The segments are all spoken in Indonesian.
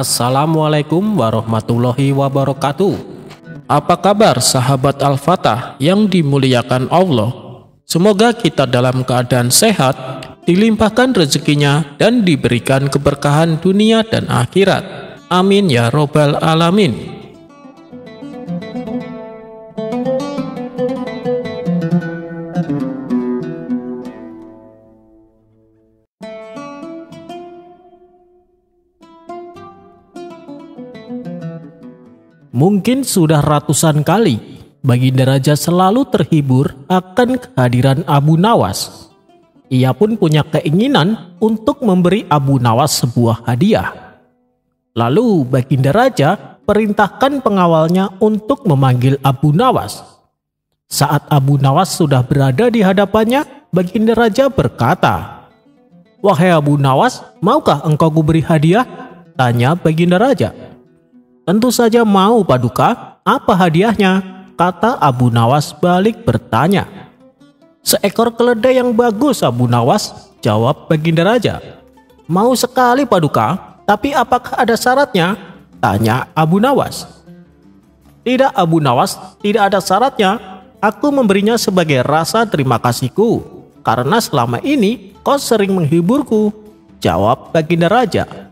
Assalamualaikum warahmatullahi wabarakatuh. Apa kabar sahabat Al-Fatah yang dimuliakan Allah? Semoga kita dalam keadaan sehat, dilimpahkan rezekinya dan diberikan keberkahan dunia dan akhirat. Amin ya robbal alamin. Mungkin sudah ratusan kali Baginda Raja selalu terhibur akan kehadiran Abu Nawas. Ia pun punya keinginan untuk memberi Abu Nawas sebuah hadiah. Lalu Baginda Raja perintahkan pengawalnya untuk memanggil Abu Nawas. Saat Abu Nawas sudah berada di hadapannya, Baginda Raja berkata, "Wahai Abu Nawas, maukah engkau kuberi hadiah?" tanya Baginda Raja. "Tentu saja mau, Paduka. Apa hadiahnya?" kata Abu Nawas balik bertanya. "Seekor keledai yang bagus, Abu Nawas," jawab Baginda Raja. "Mau sekali, Paduka. Tapi apakah ada syaratnya?" tanya Abu Nawas. "Tidak, Abu Nawas, tidak ada syaratnya. Aku memberinya sebagai rasa terima kasihku, karena selama ini kau sering menghiburku," jawab Baginda Raja.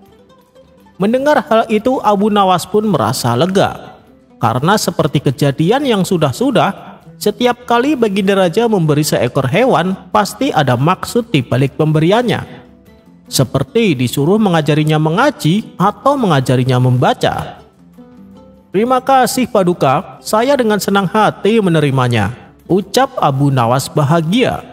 Mendengar hal itu, Abu Nawas pun merasa lega. Karena seperti kejadian yang sudah-sudah, setiap kali Baginda Raja memberi seekor hewan, pasti ada maksud di balik pemberiannya. Seperti disuruh mengajarinya mengaji atau mengajarinya membaca. "Terima kasih, Paduka, saya dengan senang hati menerimanya," ucap Abu Nawas bahagia.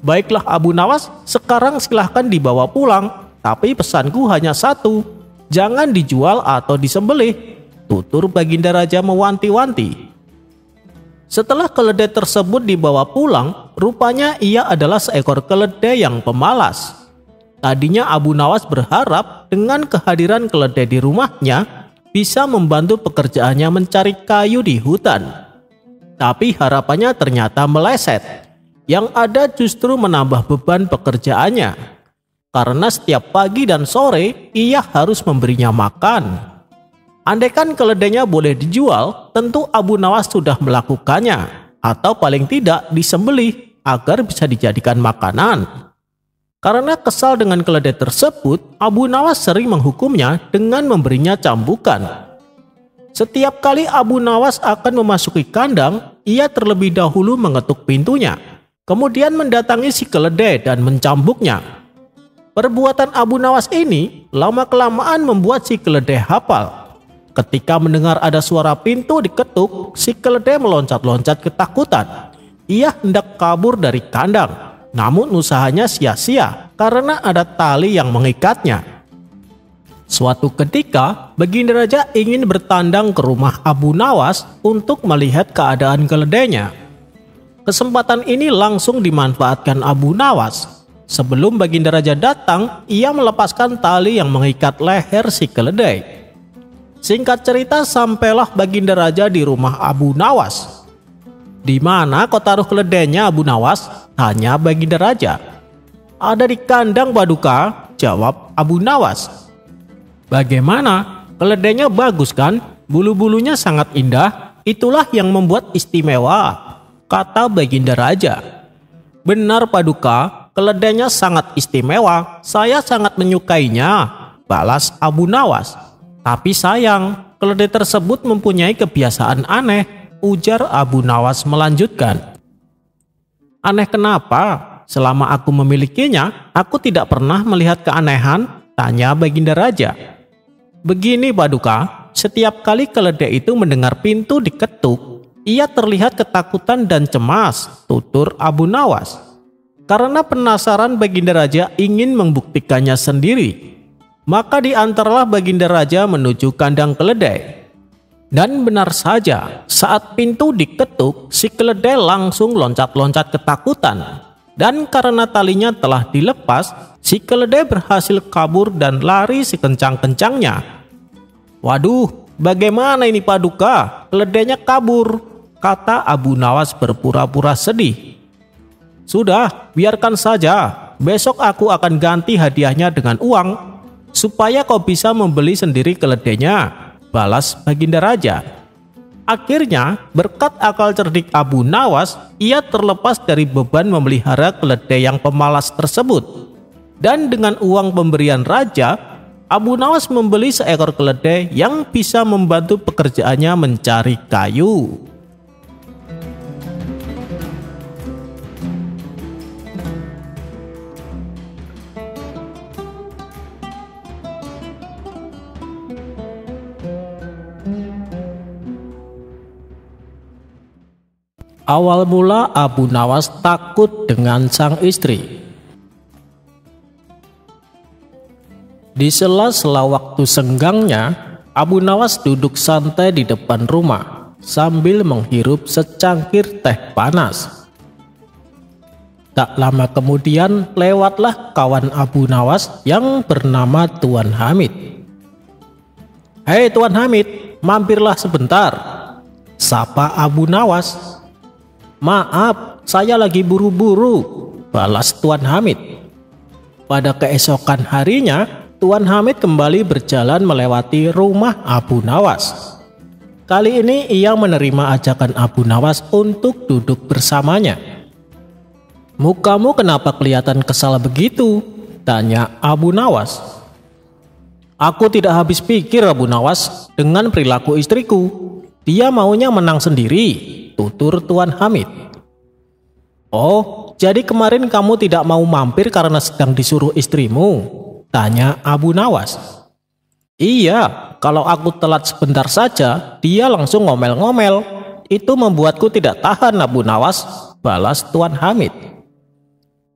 "Baiklah Abu Nawas, sekarang silahkan dibawa pulang. Tapi pesanku hanya satu. Jangan dijual atau disembelih," tutur Baginda Raja mewanti-wanti. Setelah keledai tersebut dibawa pulang, rupanya ia adalah seekor keledai yang pemalas. Tadinya Abu Nawas berharap dengan kehadiran keledai di rumahnya bisa membantu pekerjaannya mencari kayu di hutan. Tapi harapannya ternyata meleset. Yang ada justru menambah beban pekerjaannya. Karena setiap pagi dan sore ia harus memberinya makan. Andaikan keledainya boleh dijual, tentu Abu Nawas sudah melakukannya, atau paling tidak disembelih agar bisa dijadikan makanan. Karena kesal dengan keledai tersebut, Abu Nawas sering menghukumnya dengan memberinya cambukan. Setiap kali Abu Nawas akan memasuki kandang, ia terlebih dahulu mengetuk pintunya, kemudian mendatangi si keledai dan mencambuknya. Perbuatan Abu Nawas ini lama-kelamaan membuat si keledai hafal. Ketika mendengar ada suara pintu diketuk, si keledai meloncat-loncat ketakutan. Ia hendak kabur dari kandang, namun usahanya sia-sia karena ada tali yang mengikatnya. Suatu ketika, Baginda Raja ingin bertandang ke rumah Abu Nawas untuk melihat keadaan keledainya. Kesempatan ini langsung dimanfaatkan Abu Nawas. Sebelum Baginda Raja datang, ia melepaskan tali yang mengikat leher si keledai. Singkat cerita, sampailah Baginda Raja di rumah Abu Nawas. "Di mana kau taruh keledainya, Abu Nawas?" tanya Baginda Raja. "Ada di kandang, Paduka," jawab Abu Nawas. "Bagaimana? Keledainya bagus kan? Bulu-bulunya sangat indah. Itulah yang membuat istimewa," kata Baginda Raja. "Benar, Paduka. Keledainya sangat istimewa, saya sangat menyukainya," balas Abu Nawas. "Tapi sayang, keledai tersebut mempunyai kebiasaan aneh," ujar Abu Nawas melanjutkan. "Aneh kenapa? Selama aku memilikinya, aku tidak pernah melihat keanehan," tanya Baginda Raja. "Begini, Paduka, setiap kali keledai itu mendengar pintu diketuk, ia terlihat ketakutan dan cemas," tutur Abu Nawas. Karena penasaran, Baginda Raja ingin membuktikannya sendiri. Maka diantarlah Baginda Raja menuju kandang keledai. Dan benar saja, saat pintu diketuk, si keledai langsung loncat-loncat ketakutan. Dan karena talinya telah dilepas, si keledai berhasil kabur dan lari sekencang-kencangnya. "Waduh, bagaimana ini, Paduka? Keledainya kabur," kata Abu Nawas berpura-pura sedih. "Sudah, biarkan saja. Besok aku akan ganti hadiahnya dengan uang." supaya kau bisa membeli sendiri keledainya, balas Baginda Raja. Akhirnya, berkat akal cerdik Abu Nawas, ia terlepas dari beban memelihara keledai yang pemalas tersebut. Dan dengan uang pemberian raja, Abu Nawas membeli seekor keledai yang bisa membantu pekerjaannya mencari kayu. Awal mula Abu Nawas takut dengan sang istri. Di sela-sela waktu senggangnya, Abu Nawas duduk santai di depan rumah sambil menghirup secangkir teh panas. Tak lama kemudian lewatlah kawan Abu Nawas yang bernama Tuan Hamid. "Hei Tuan Hamid, mampirlah sebentar," sapa Abu Nawas. "Maaf, saya lagi buru-buru," balas Tuan Hamid. Pada keesokan harinya, Tuan Hamid kembali berjalan melewati rumah Abu Nawas. Kali ini ia menerima ajakan Abu Nawas untuk duduk bersamanya. "Mukamu kenapa kelihatan kesal begitu?" tanya Abu Nawas. "Aku tidak habis pikir Abu Nawas dengan perilaku istriku. Dia maunya menang sendiri," tutur Tuan Hamid. "Oh, jadi kemarin kamu tidak mau mampir karena sedang disuruh istrimu?" tanya Abu Nawas. "Iya, kalau aku telat sebentar saja, dia langsung ngomel-ngomel. Itu membuatku tidak tahan Abu Nawas," balas Tuan Hamid.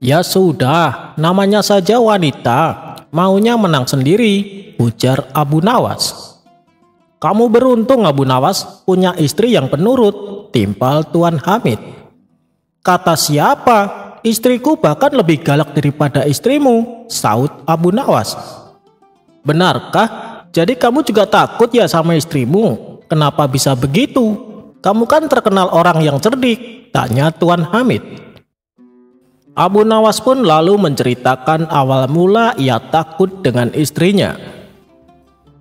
"Ya sudah, namanya saja wanita, maunya menang sendiri," ujar Abu Nawas. "Kamu beruntung Abu Nawas punya istri yang penurut," timpal Tuan Hamid. "Kata siapa? Istriku bahkan lebih galak daripada istrimu," saut Abu Nawas. "Benarkah? Jadi kamu juga takut ya sama istrimu? Kenapa bisa begitu? Kamu kan terkenal orang yang cerdik," tanya Tuan Hamid. Abu Nawas pun lalu menceritakan awal mula ia takut dengan istrinya.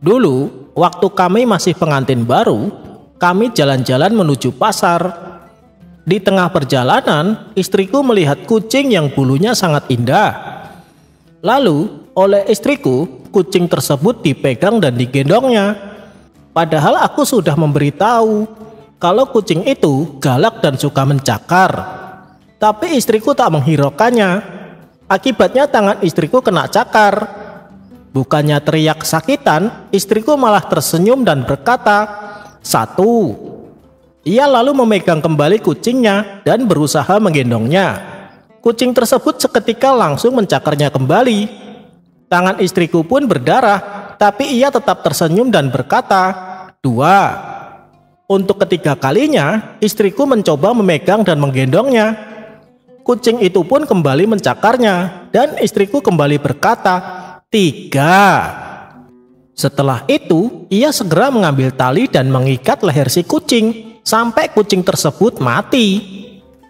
"Dulu, waktu kami masih pengantin baru, kami jalan-jalan menuju pasar. Di tengah perjalanan, istriku melihat kucing yang bulunya sangat indah. Lalu, oleh istriku, kucing tersebut dipegang dan digendongnya. Padahal aku sudah memberitahu kalau kucing itu galak dan suka mencakar. Tapi istriku tak menghiraukannya. Akibatnya tangan istriku kena cakar. Bukannya teriak kesakitan, istriku malah tersenyum dan berkata, 'Satu.' Ia lalu memegang kembali kucingnya dan berusaha menggendongnya. Kucing tersebut seketika langsung mencakarnya kembali. Tangan istriku pun berdarah, tapi ia tetap tersenyum dan berkata, 'Dua.' Untuk ketiga kalinya, istriku mencoba memegang dan menggendongnya. Kucing itu pun kembali mencakarnya, dan istriku kembali berkata, 3. Setelah itu, ia segera mengambil tali dan mengikat leher si kucing, sampai kucing tersebut mati.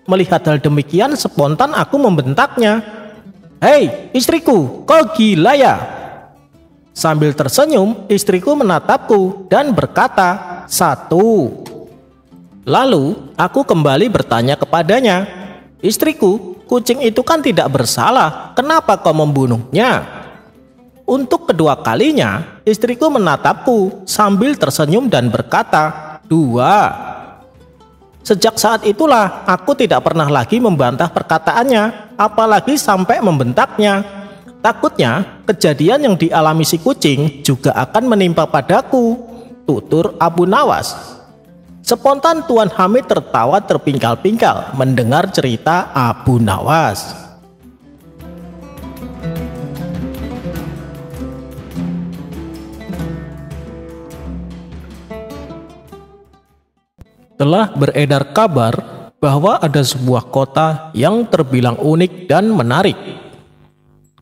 Melihat hal demikian, spontan aku membentaknya, 'Hei istriku, kau gila ya?' Sambil tersenyum, istriku menatapku dan berkata, 1. Lalu aku kembali bertanya kepadanya, 'Istriku, kucing itu kan tidak bersalah, kenapa kau membunuhnya?' Untuk kedua kalinya, istriku menatapku sambil tersenyum dan berkata, 2. Sejak saat itulah aku tidak pernah lagi membantah perkataannya, apalagi sampai membentaknya. Takutnya kejadian yang dialami si kucing juga akan menimpa padaku, tutur Abu Nawas. Spontan Tuan Hamid tertawa terpingkal-pingkal mendengar cerita Abu Nawas. Telah beredar kabar bahwa ada sebuah kota yang terbilang unik dan menarik.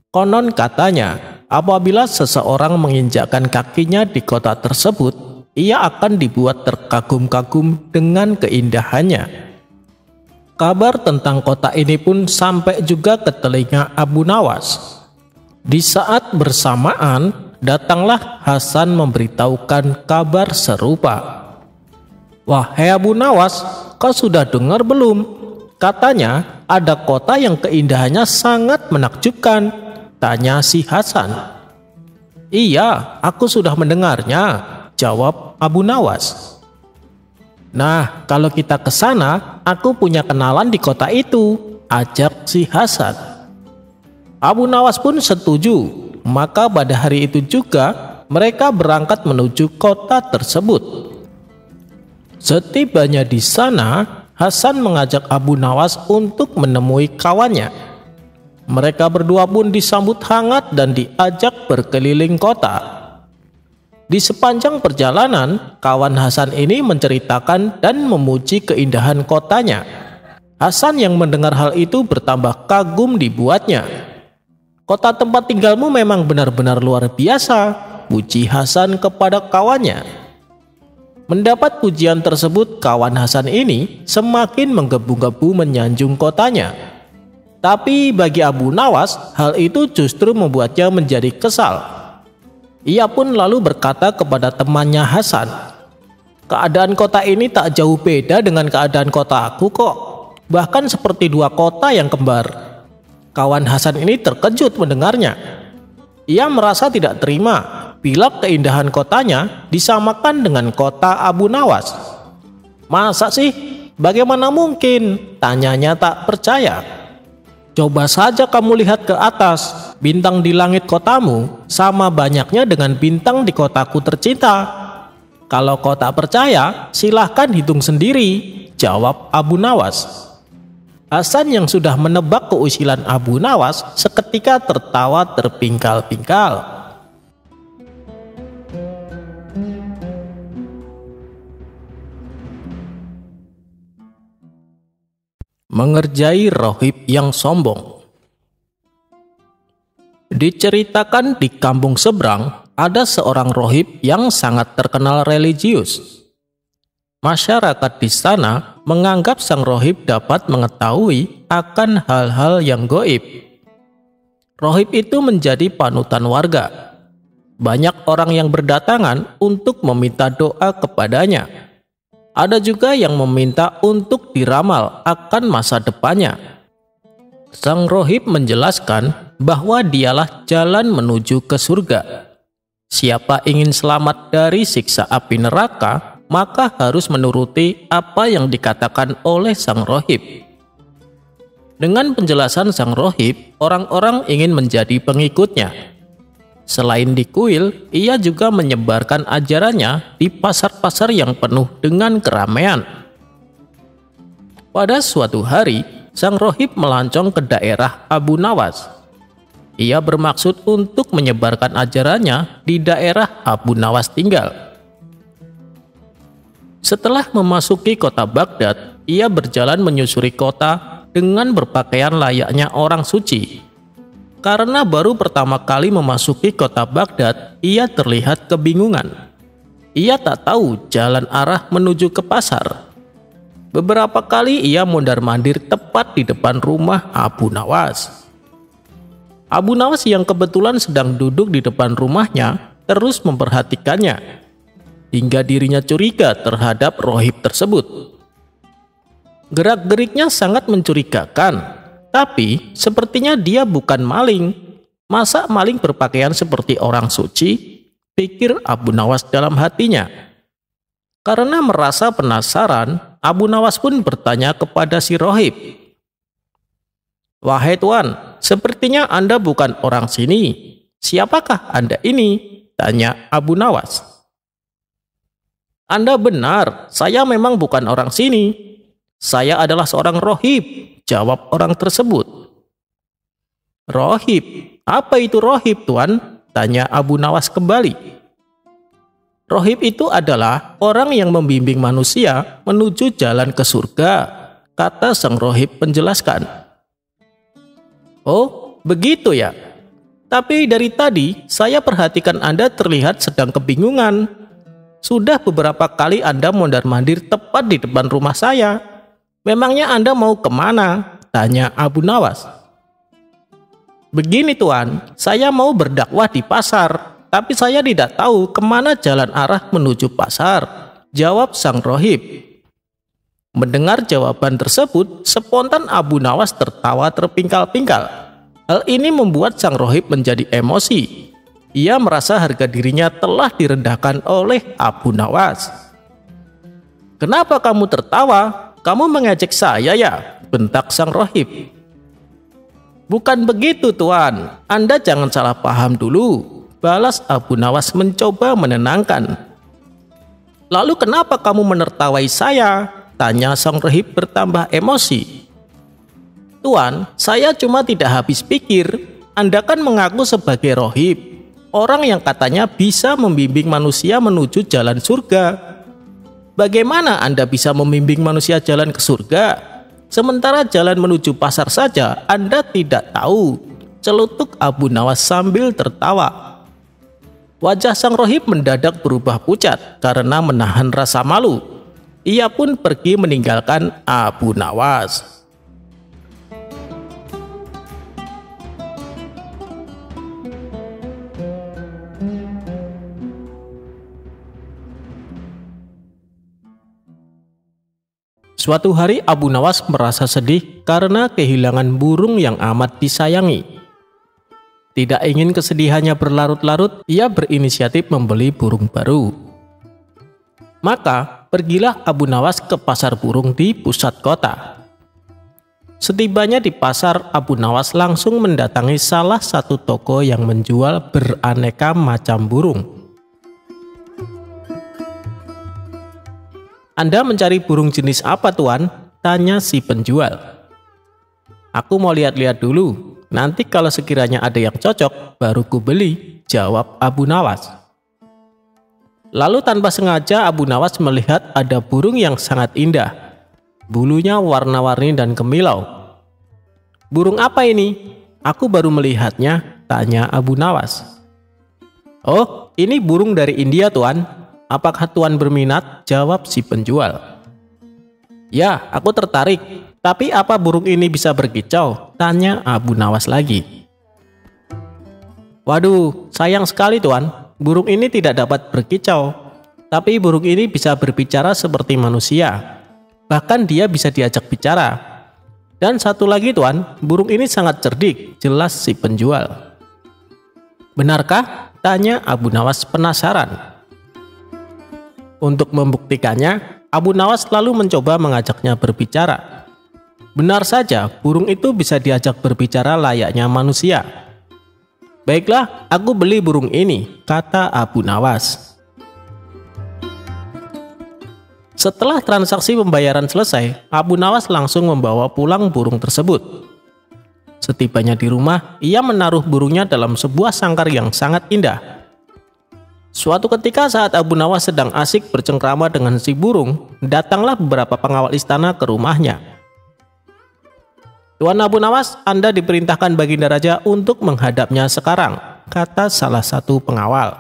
Konon katanya, apabila seseorang menginjakkan kakinya di kota tersebut, ia akan dibuat terkagum-kagum dengan keindahannya. Kabar tentang kota ini pun sampai juga ke telinga Abu Nawas. Di saat bersamaan, datanglah Hasan memberitahukan kabar serupa. "Wahai Abu Nawas, kau sudah dengar belum? Katanya ada kota yang keindahannya sangat menakjubkan," tanya si Hasan. "Iya, aku sudah mendengarnya," jawab Abu Nawas. "Nah, kalau kita ke sana, aku punya kenalan di kota itu," ajak si Hasan. Abu Nawas pun setuju. Maka pada hari itu juga mereka berangkat menuju kota tersebut. Setibanya di sana, Hasan mengajak Abu Nawas untuk menemui kawannya. Mereka berdua pun disambut hangat dan diajak berkeliling kota. Di sepanjang perjalanan, kawan Hasan ini menceritakan dan memuji keindahan kotanya. Hasan yang mendengar hal itu bertambah kagum dibuatnya. "Kota tempat tinggalmu memang benar-benar luar biasa," puji Hasan kepada kawannya. Mendapat pujian tersebut, kawan Hasan ini semakin menggebu-gebu menyanjung kotanya. Tapi bagi Abu Nawas, hal itu justru membuatnya menjadi kesal. Ia pun lalu berkata kepada temannya Hasan, "Keadaan kota ini tak jauh beda dengan keadaan kota aku kok. Bahkan seperti dua kota yang kembar." Kawan Hasan ini terkejut mendengarnya. Ia merasa tidak terima bila keindahan kotanya disamakan dengan kota Abu Nawas. "Masa sih? Bagaimana mungkin?" tanyanya tak percaya. "Coba saja kamu lihat ke atas. Bintang di langit kotamu sama banyaknya dengan bintang di kotaku tercinta. Kalau kau tak percaya, silahkan hitung sendiri," jawab Abu Nawas. Hasan yang sudah menebak keusilan Abu Nawas seketika tertawa terpingkal-pingkal. Mengerjai rohib yang sombong. Diceritakan di kampung seberang ada seorang rohib yang sangat terkenal religius. Masyarakat di sana menganggap sang rohib dapat mengetahui akan hal-hal yang gaib. Rohib itu menjadi panutan warga. Banyak orang yang berdatangan untuk meminta doa kepadanya. Ada juga yang meminta untuk diramal akan masa depannya. Sang rohib menjelaskan bahwa dialah jalan menuju ke surga. Siapa ingin selamat dari siksa api neraka, maka harus menuruti apa yang dikatakan oleh sang rohib. Dengan penjelasan sang rohib, orang-orang ingin menjadi pengikutnya. Selain di kuil, ia juga menyebarkan ajarannya di pasar-pasar yang penuh dengan keramaian. Pada suatu hari, sang rohib melancong ke daerah Abu Nawas. Ia bermaksud untuk menyebarkan ajarannya di daerah Abu Nawas tinggal. Setelah memasuki kota Baghdad, ia berjalan menyusuri kota dengan berpakaian layaknya orang suci. Karena baru pertama kali memasuki kota Baghdad, ia terlihat kebingungan. Ia tak tahu jalan arah menuju ke pasar. Beberapa kali ia mondar-mandir tepat di depan rumah Abu Nawas. Abu Nawas yang kebetulan sedang duduk di depan rumahnya terus memperhatikannya, hingga dirinya curiga terhadap rohib tersebut. Gerak-geriknya sangat mencurigakan, tapi sepertinya dia bukan maling. Masa maling berpakaian seperti orang suci? Pikir Abu Nawas dalam hatinya. Karena merasa penasaran, Abu Nawas pun bertanya kepada si rohib, "Wahai tuan, sepertinya Anda bukan orang sini. Siapakah Anda ini?" tanya Abu Nawas. "Anda benar, saya memang bukan orang sini. Saya adalah seorang rohib," jawab orang tersebut. "Rohib? Apa itu rohib, tuan?" tanya Abu Nawas kembali. "Rohib itu adalah orang yang membimbing manusia menuju jalan ke surga," kata sang rohib menjelaskan. "Oh, begitu ya. Tapi dari tadi saya perhatikan Anda terlihat sedang kebingungan. Sudah beberapa kali Anda mondar-mandir tepat di depan rumah saya. Memangnya Anda mau kemana?" tanya Abu Nawas. "Begini tuan, saya mau berdakwah di pasar, tapi saya tidak tahu kemana jalan arah menuju pasar, jawab sang rohib. Mendengar jawaban tersebut, spontan Abu Nawas tertawa terpingkal-pingkal. Hal ini membuat sang rohib menjadi emosi. Ia merasa harga dirinya telah direndahkan oleh Abu Nawas. "Kenapa kamu tertawa? Kamu mengejek saya ya?" bentak sang rohib. "Bukan begitu Tuan, Anda jangan salah paham dulu," balas Abu Nawas mencoba menenangkan. "Lalu kenapa kamu menertawai saya?" tanya sang rohib bertambah emosi. "Tuan, saya cuma tidak habis pikir. Anda kan mengaku sebagai rohib, orang yang katanya bisa membimbing manusia menuju jalan surga. Bagaimana Anda bisa membimbing manusia jalan ke surga, sementara jalan menuju pasar saja Anda tidak tahu?" celutuk Abu Nawas sambil tertawa. Wajah sang rohib mendadak berubah pucat karena menahan rasa malu. Ia pun pergi meninggalkan Abu Nawas. Suatu hari Abu Nawas merasa sedih karena kehilangan burung yang amat disayangi. Tidak ingin kesedihannya berlarut-larut, ia berinisiatif membeli burung baru. Maka pergilah Abu Nawas ke pasar burung di pusat kota. Setibanya di pasar, Abu Nawas langsung mendatangi salah satu toko yang menjual beraneka macam burung. "Anda mencari burung jenis apa Tuan?" tanya si penjual. "Aku mau lihat-lihat dulu, nanti kalau sekiranya ada yang cocok baru ku beli," jawab Abu Nawas. Lalu tanpa sengaja Abu Nawas melihat ada burung yang sangat indah. Bulunya warna-warni dan kemilau. "Burung apa ini? Aku baru melihatnya," tanya Abu Nawas. "Oh, ini burung dari India Tuan. Apakah Tuan berminat?" jawab si penjual. "Ya, aku tertarik. Tapi apa burung ini bisa berkicau?" tanya Abu Nawas lagi. "Waduh, sayang sekali Tuan. Burung ini tidak dapat berkicau. Tapi burung ini bisa berbicara seperti manusia. Bahkan dia bisa diajak bicara. Dan satu lagi Tuan, burung ini sangat cerdik," jelas si penjual. "Benarkah?" tanya Abu Nawas penasaran. Untuk membuktikannya, Abu Nawas lalu mencoba mengajaknya berbicara. Benar saja, burung itu bisa diajak berbicara layaknya manusia. "Baiklah, aku beli burung ini," kata Abu Nawas. Setelah transaksi pembayaran selesai, Abu Nawas langsung membawa pulang burung tersebut. Setibanya di rumah, ia menaruh burungnya dalam sebuah sangkar yang sangat indah. Suatu ketika saat Abu Nawas sedang asik bercengkrama dengan si burung, datanglah beberapa pengawal istana ke rumahnya. "Tuan Abu Nawas, Anda diperintahkan Baginda Raja untuk menghadapnya sekarang," kata salah satu pengawal.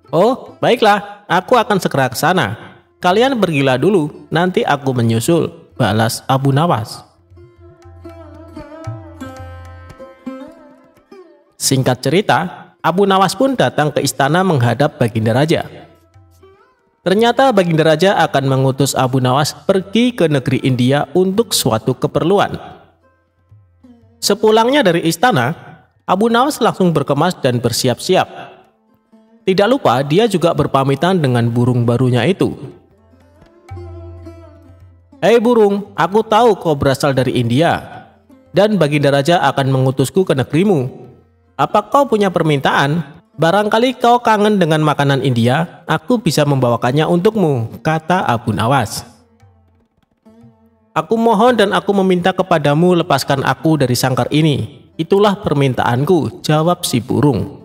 "Oh, baiklah, aku akan segera ke sana. Kalian pergilah dulu, nanti aku menyusul," balas Abu Nawas. Singkat cerita, Abu Nawas pun datang ke istana menghadap Baginda Raja. Ternyata Baginda Raja akan mengutus Abu Nawas pergi ke negeri India untuk suatu keperluan. Sepulangnya dari istana, Abu Nawas langsung berkemas dan bersiap-siap. Tidak lupa dia juga berpamitan dengan burung barunya itu. "Hei burung, aku tahu kau berasal dari India, dan Baginda Raja akan mengutusku ke negerimu. Apa kau punya permintaan? Barangkali kau kangen dengan makanan India, aku bisa membawakannya untukmu," kata Abu Nawas. "Aku mohon dan aku meminta kepadamu lepaskan aku dari sangkar ini. Itulah permintaanku," jawab si burung.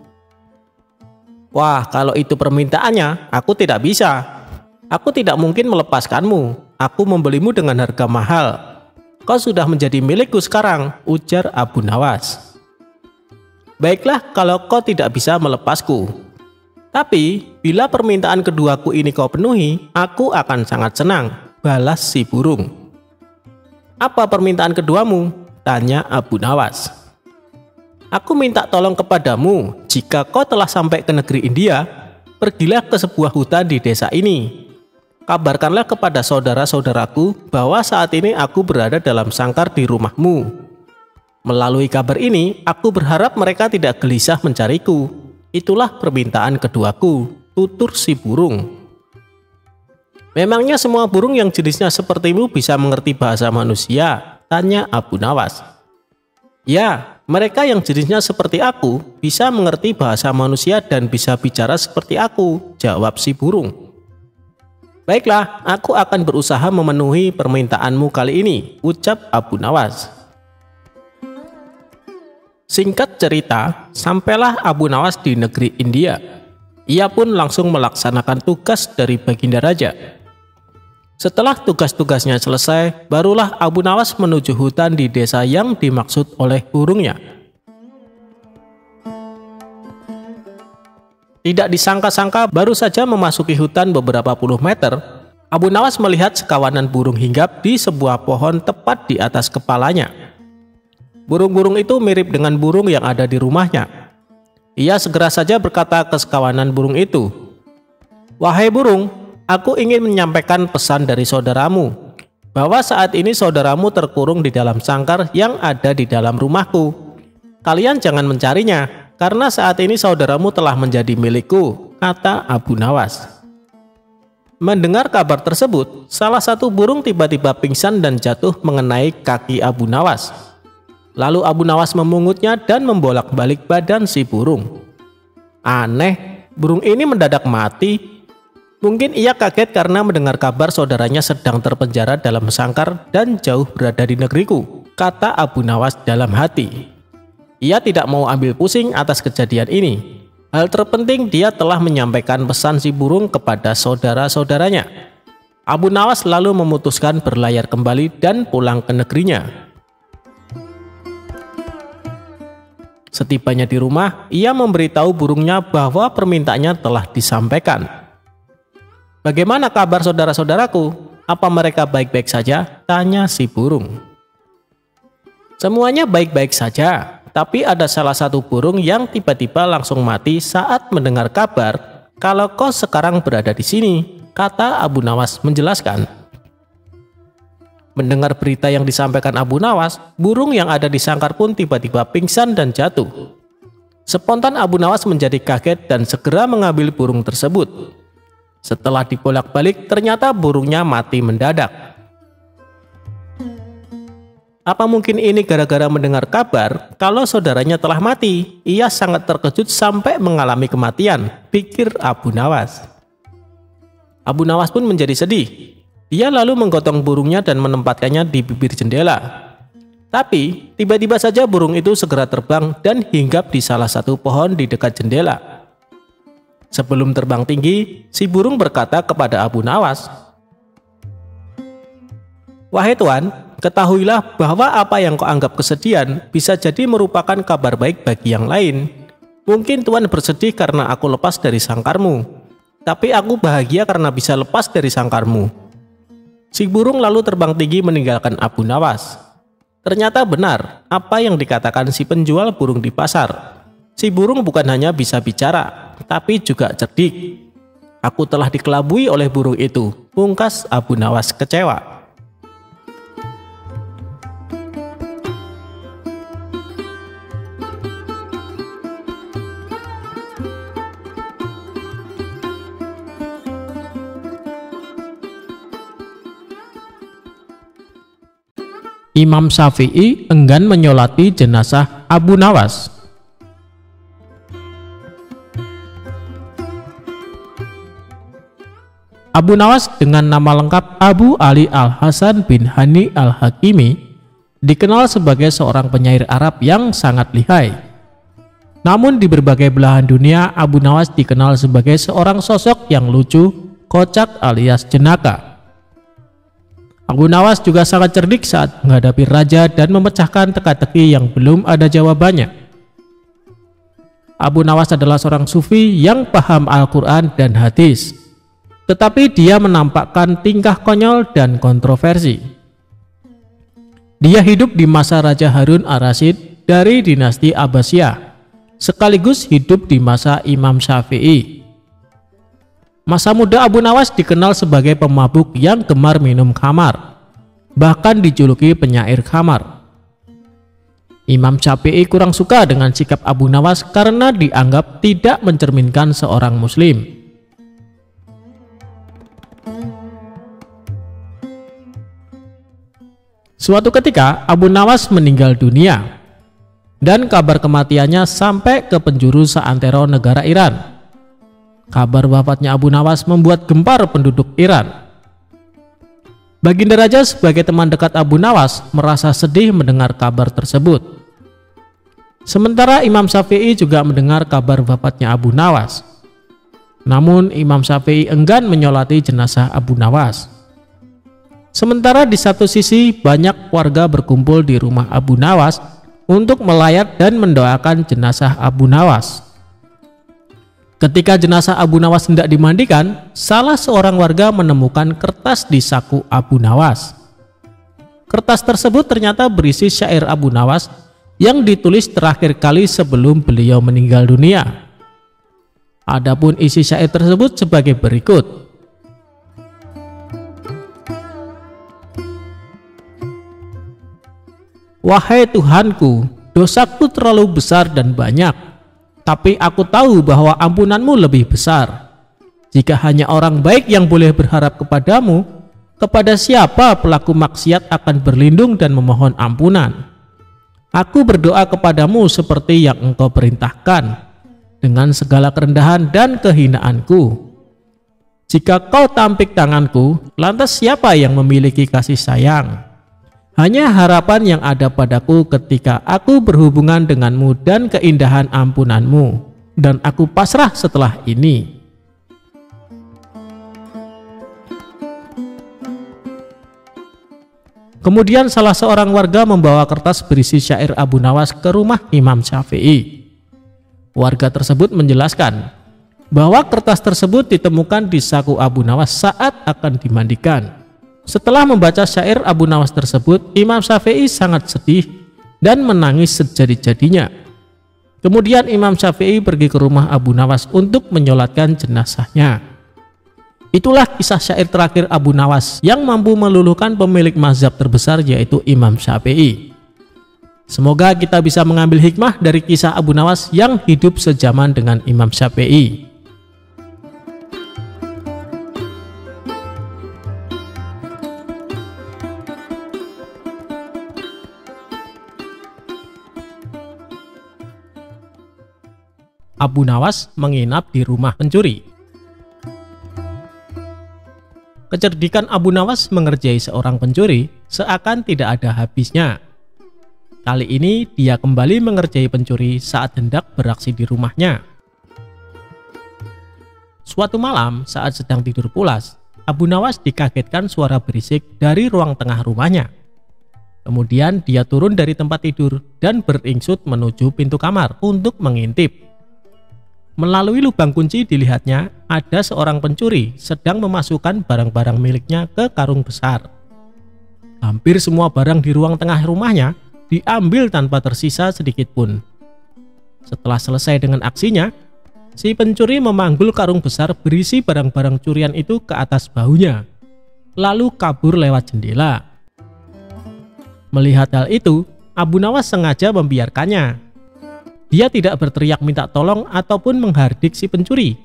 "Wah, kalau itu permintaannya, aku tidak bisa. Aku tidak mungkin melepaskanmu. Aku membelimu dengan harga mahal. Kau sudah menjadi milikku sekarang," ujar Abu Nawas. "Baiklah kalau kau tidak bisa melepasku. Tapi bila permintaan keduaku ini kau penuhi, aku akan sangat senang," balas si burung. "Apa permintaan keduamu?" tanya Abu Nawas. "Aku minta tolong kepadamu. Jika kau telah sampai ke negeri India, pergilah ke sebuah hutan di desa ini. Kabarkanlah kepada saudara-saudaraku bahwa saat ini aku berada dalam sangkar di rumahmu. Melalui kabar ini, aku berharap mereka tidak gelisah mencariku. Itulah permintaan keduaku, tutur si burung. Memangnya semua burung yang jenisnya sepertimu bisa mengerti bahasa manusia? Tanya Abu Nawas. Ya, mereka yang jenisnya seperti aku bisa mengerti bahasa manusia dan bisa bicara seperti aku, jawab si burung. Baiklah, aku akan berusaha memenuhi permintaanmu kali ini, ucap Abu Nawas. Singkat cerita, sampailah Abu Nawas di negeri India. Ia pun langsung melaksanakan tugas dari Baginda Raja. Setelah tugas-tugasnya selesai, barulah Abu Nawas menuju hutan di desa yang dimaksud oleh burungnya. Tidak disangka-sangka, baru saja memasuki hutan beberapa puluh meter, Abu Nawas melihat sekawanan burung hinggap di sebuah pohon tepat di atas kepalanya. Burung-burung itu mirip dengan burung yang ada di rumahnya. Ia segera saja berkata ke sekawanan burung itu, "Wahai burung, aku ingin menyampaikan pesan dari saudaramu, bahwa saat ini saudaramu terkurung di dalam sangkar yang ada di dalam rumahku. Kalian jangan mencarinya, karena saat ini saudaramu telah menjadi milikku," kata Abu Nawas. Mendengar kabar tersebut, salah satu burung tiba-tiba pingsan dan jatuh mengenai kaki Abu Nawas. Lalu Abu Nawas memungutnya dan membolak-balik badan si burung. Aneh, burung ini mendadak mati. Mungkin ia kaget karena mendengar kabar saudaranya sedang terpenjara dalam sangkar dan jauh berada di negeriku, kata Abu Nawas dalam hati. Ia tidak mau ambil pusing atas kejadian ini. Hal terpenting, dia telah menyampaikan pesan si burung kepada saudara-saudaranya. Abu Nawas lalu memutuskan berlayar kembali dan pulang ke negerinya. Setibanya di rumah, ia memberitahu burungnya bahwa permintaannya telah disampaikan. "Bagaimana kabar saudara-saudaraku? Apa mereka baik-baik saja?" tanya si burung. "Semuanya baik-baik saja, tapi ada salah satu burung yang tiba-tiba langsung mati saat mendengar kabar kalau kau sekarang berada di sini," kata Abu Nawas menjelaskan. Mendengar berita yang disampaikan Abu Nawas, burung yang ada di sangkar pun tiba-tiba pingsan dan jatuh. Spontan Abu Nawas menjadi kaget dan segera mengambil burung tersebut. Setelah dibolak-balik, ternyata burungnya mati mendadak. Apa mungkin ini gara-gara mendengar kabar kalau saudaranya telah mati? Ia sangat terkejut sampai mengalami kematian, pikir Abu Nawas. Abu Nawas pun menjadi sedih. Dia lalu menggotong burungnya dan menempatkannya di bibir jendela. Tapi, tiba-tiba saja burung itu segera terbang dan hinggap di salah satu pohon di dekat jendela. Sebelum terbang tinggi, si burung berkata kepada Abu Nawas, "Wahai Tuan, ketahuilah bahwa apa yang kau anggap kesedihan bisa jadi merupakan kabar baik bagi yang lain. Mungkin Tuan bersedih karena aku lepas dari sangkarmu, tapi aku bahagia karena bisa lepas dari sangkarmu." Si burung lalu terbang tinggi meninggalkan Abu Nawas. Ternyata benar apa yang dikatakan si penjual burung di pasar. Si burung bukan hanya bisa bicara, tapi juga cerdik. "Aku telah dikelabui oleh burung itu," pungkas Abu Nawas kecewa. Imam Syafi'i enggan menyolati jenazah Abu Nawas. Abu Nawas dengan nama lengkap Abu Ali Al-Hasan bin Hani Al-Hakimi dikenal sebagai seorang penyair Arab yang sangat lihai. Namun di berbagai belahan dunia, Abu Nawas dikenal sebagai seorang sosok yang lucu, kocak alias jenaka. Abu Nawas juga sangat cerdik saat menghadapi raja dan memecahkan teka-teki yang belum ada jawabannya. Abu Nawas adalah seorang sufi yang paham Al-Quran dan hadis, tetapi dia menampakkan tingkah konyol dan kontroversi. Dia hidup di masa Raja Harun Ar-Rasyid dari dinasti Abbasiyah. sekaligus hidup di masa Imam Syafi'i. Masa muda Abu Nawas dikenal sebagai pemabuk yang gemar minum khamar, bahkan dijuluki penyair khamar. Imam Syafi'i kurang suka dengan sikap Abu Nawas karena dianggap tidak mencerminkan seorang muslim. Suatu ketika Abu Nawas meninggal dunia dan kabar kematiannya sampai ke penjuru seantero negara Iran. Kabar wafatnya Abu Nawas membuat gempar penduduk Iran. Baginda Raja sebagai teman dekat Abu Nawas merasa sedih mendengar kabar tersebut. Sementara Imam Syafi'i juga mendengar kabar wafatnya Abu Nawas. Namun Imam Syafi'i enggan menyolati jenazah Abu Nawas. Sementara di satu sisi banyak warga berkumpul di rumah Abu Nawas untuk melayat dan mendoakan jenazah Abu Nawas. Ketika jenazah Abu Nawas hendak dimandikan, salah seorang warga menemukan kertas di saku Abu Nawas. Kertas tersebut ternyata berisi syair Abu Nawas yang ditulis terakhir kali sebelum beliau meninggal dunia. Adapun isi syair tersebut sebagai berikut. Wahai Tuhanku, dosaku terlalu besar dan banyak. Tapi aku tahu bahwa ampunanmu lebih besar. Jika hanya orang baik yang boleh berharap kepadamu, kepada siapa pelaku maksiat akan berlindung dan memohon ampunan? Aku berdoa kepadamu seperti yang engkau perintahkan, dengan segala kerendahan dan kehinaanku. Jika kau tampik tanganku, lantas siapa yang memiliki kasih sayang? Hanya harapan yang ada padaku ketika aku berhubungan denganmu dan keindahan ampunanmu, dan aku pasrah setelah ini. Kemudian salah seorang warga membawa kertas berisi syair Abu Nawas ke rumah Imam Syafi'i. Warga tersebut menjelaskan bahwa kertas tersebut ditemukan di saku Abu Nawas saat akan dimandikan. Setelah membaca syair Abu Nawas tersebut, Imam Syafi'i sangat sedih dan menangis sejadi-jadinya. Kemudian Imam Syafi'i pergi ke rumah Abu Nawas untuk menyolatkan jenazahnya. Itulah kisah syair terakhir Abu Nawas yang mampu meluluhkan pemilik mazhab terbesar, yaitu Imam Syafi'i. Semoga kita bisa mengambil hikmah dari kisah Abu Nawas yang hidup sejaman dengan Imam Syafi'i. Abu Nawas menginap di rumah pencuri. Kecerdikan Abu Nawas mengerjai seorang pencuri seakan tidak ada habisnya. Kali ini dia kembali mengerjai pencuri saat hendak beraksi di rumahnya. Suatu malam saat sedang tidur pulas, Abu Nawas dikagetkan suara berisik dari ruang tengah rumahnya. Kemudian dia turun dari tempat tidur dan beringsut menuju pintu kamar untuk mengintip. Melalui lubang kunci dilihatnya ada seorang pencuri sedang memasukkan barang-barang miliknya ke karung besar. Hampir semua barang di ruang tengah rumahnya diambil tanpa tersisa sedikit pun. Setelah selesai dengan aksinya, si pencuri memanggul karung besar berisi barang-barang curian itu ke atas bahunya, lalu kabur lewat jendela. Melihat hal itu, Abu Nawas sengaja membiarkannya. Dia tidak berteriak minta tolong ataupun menghardik si pencuri,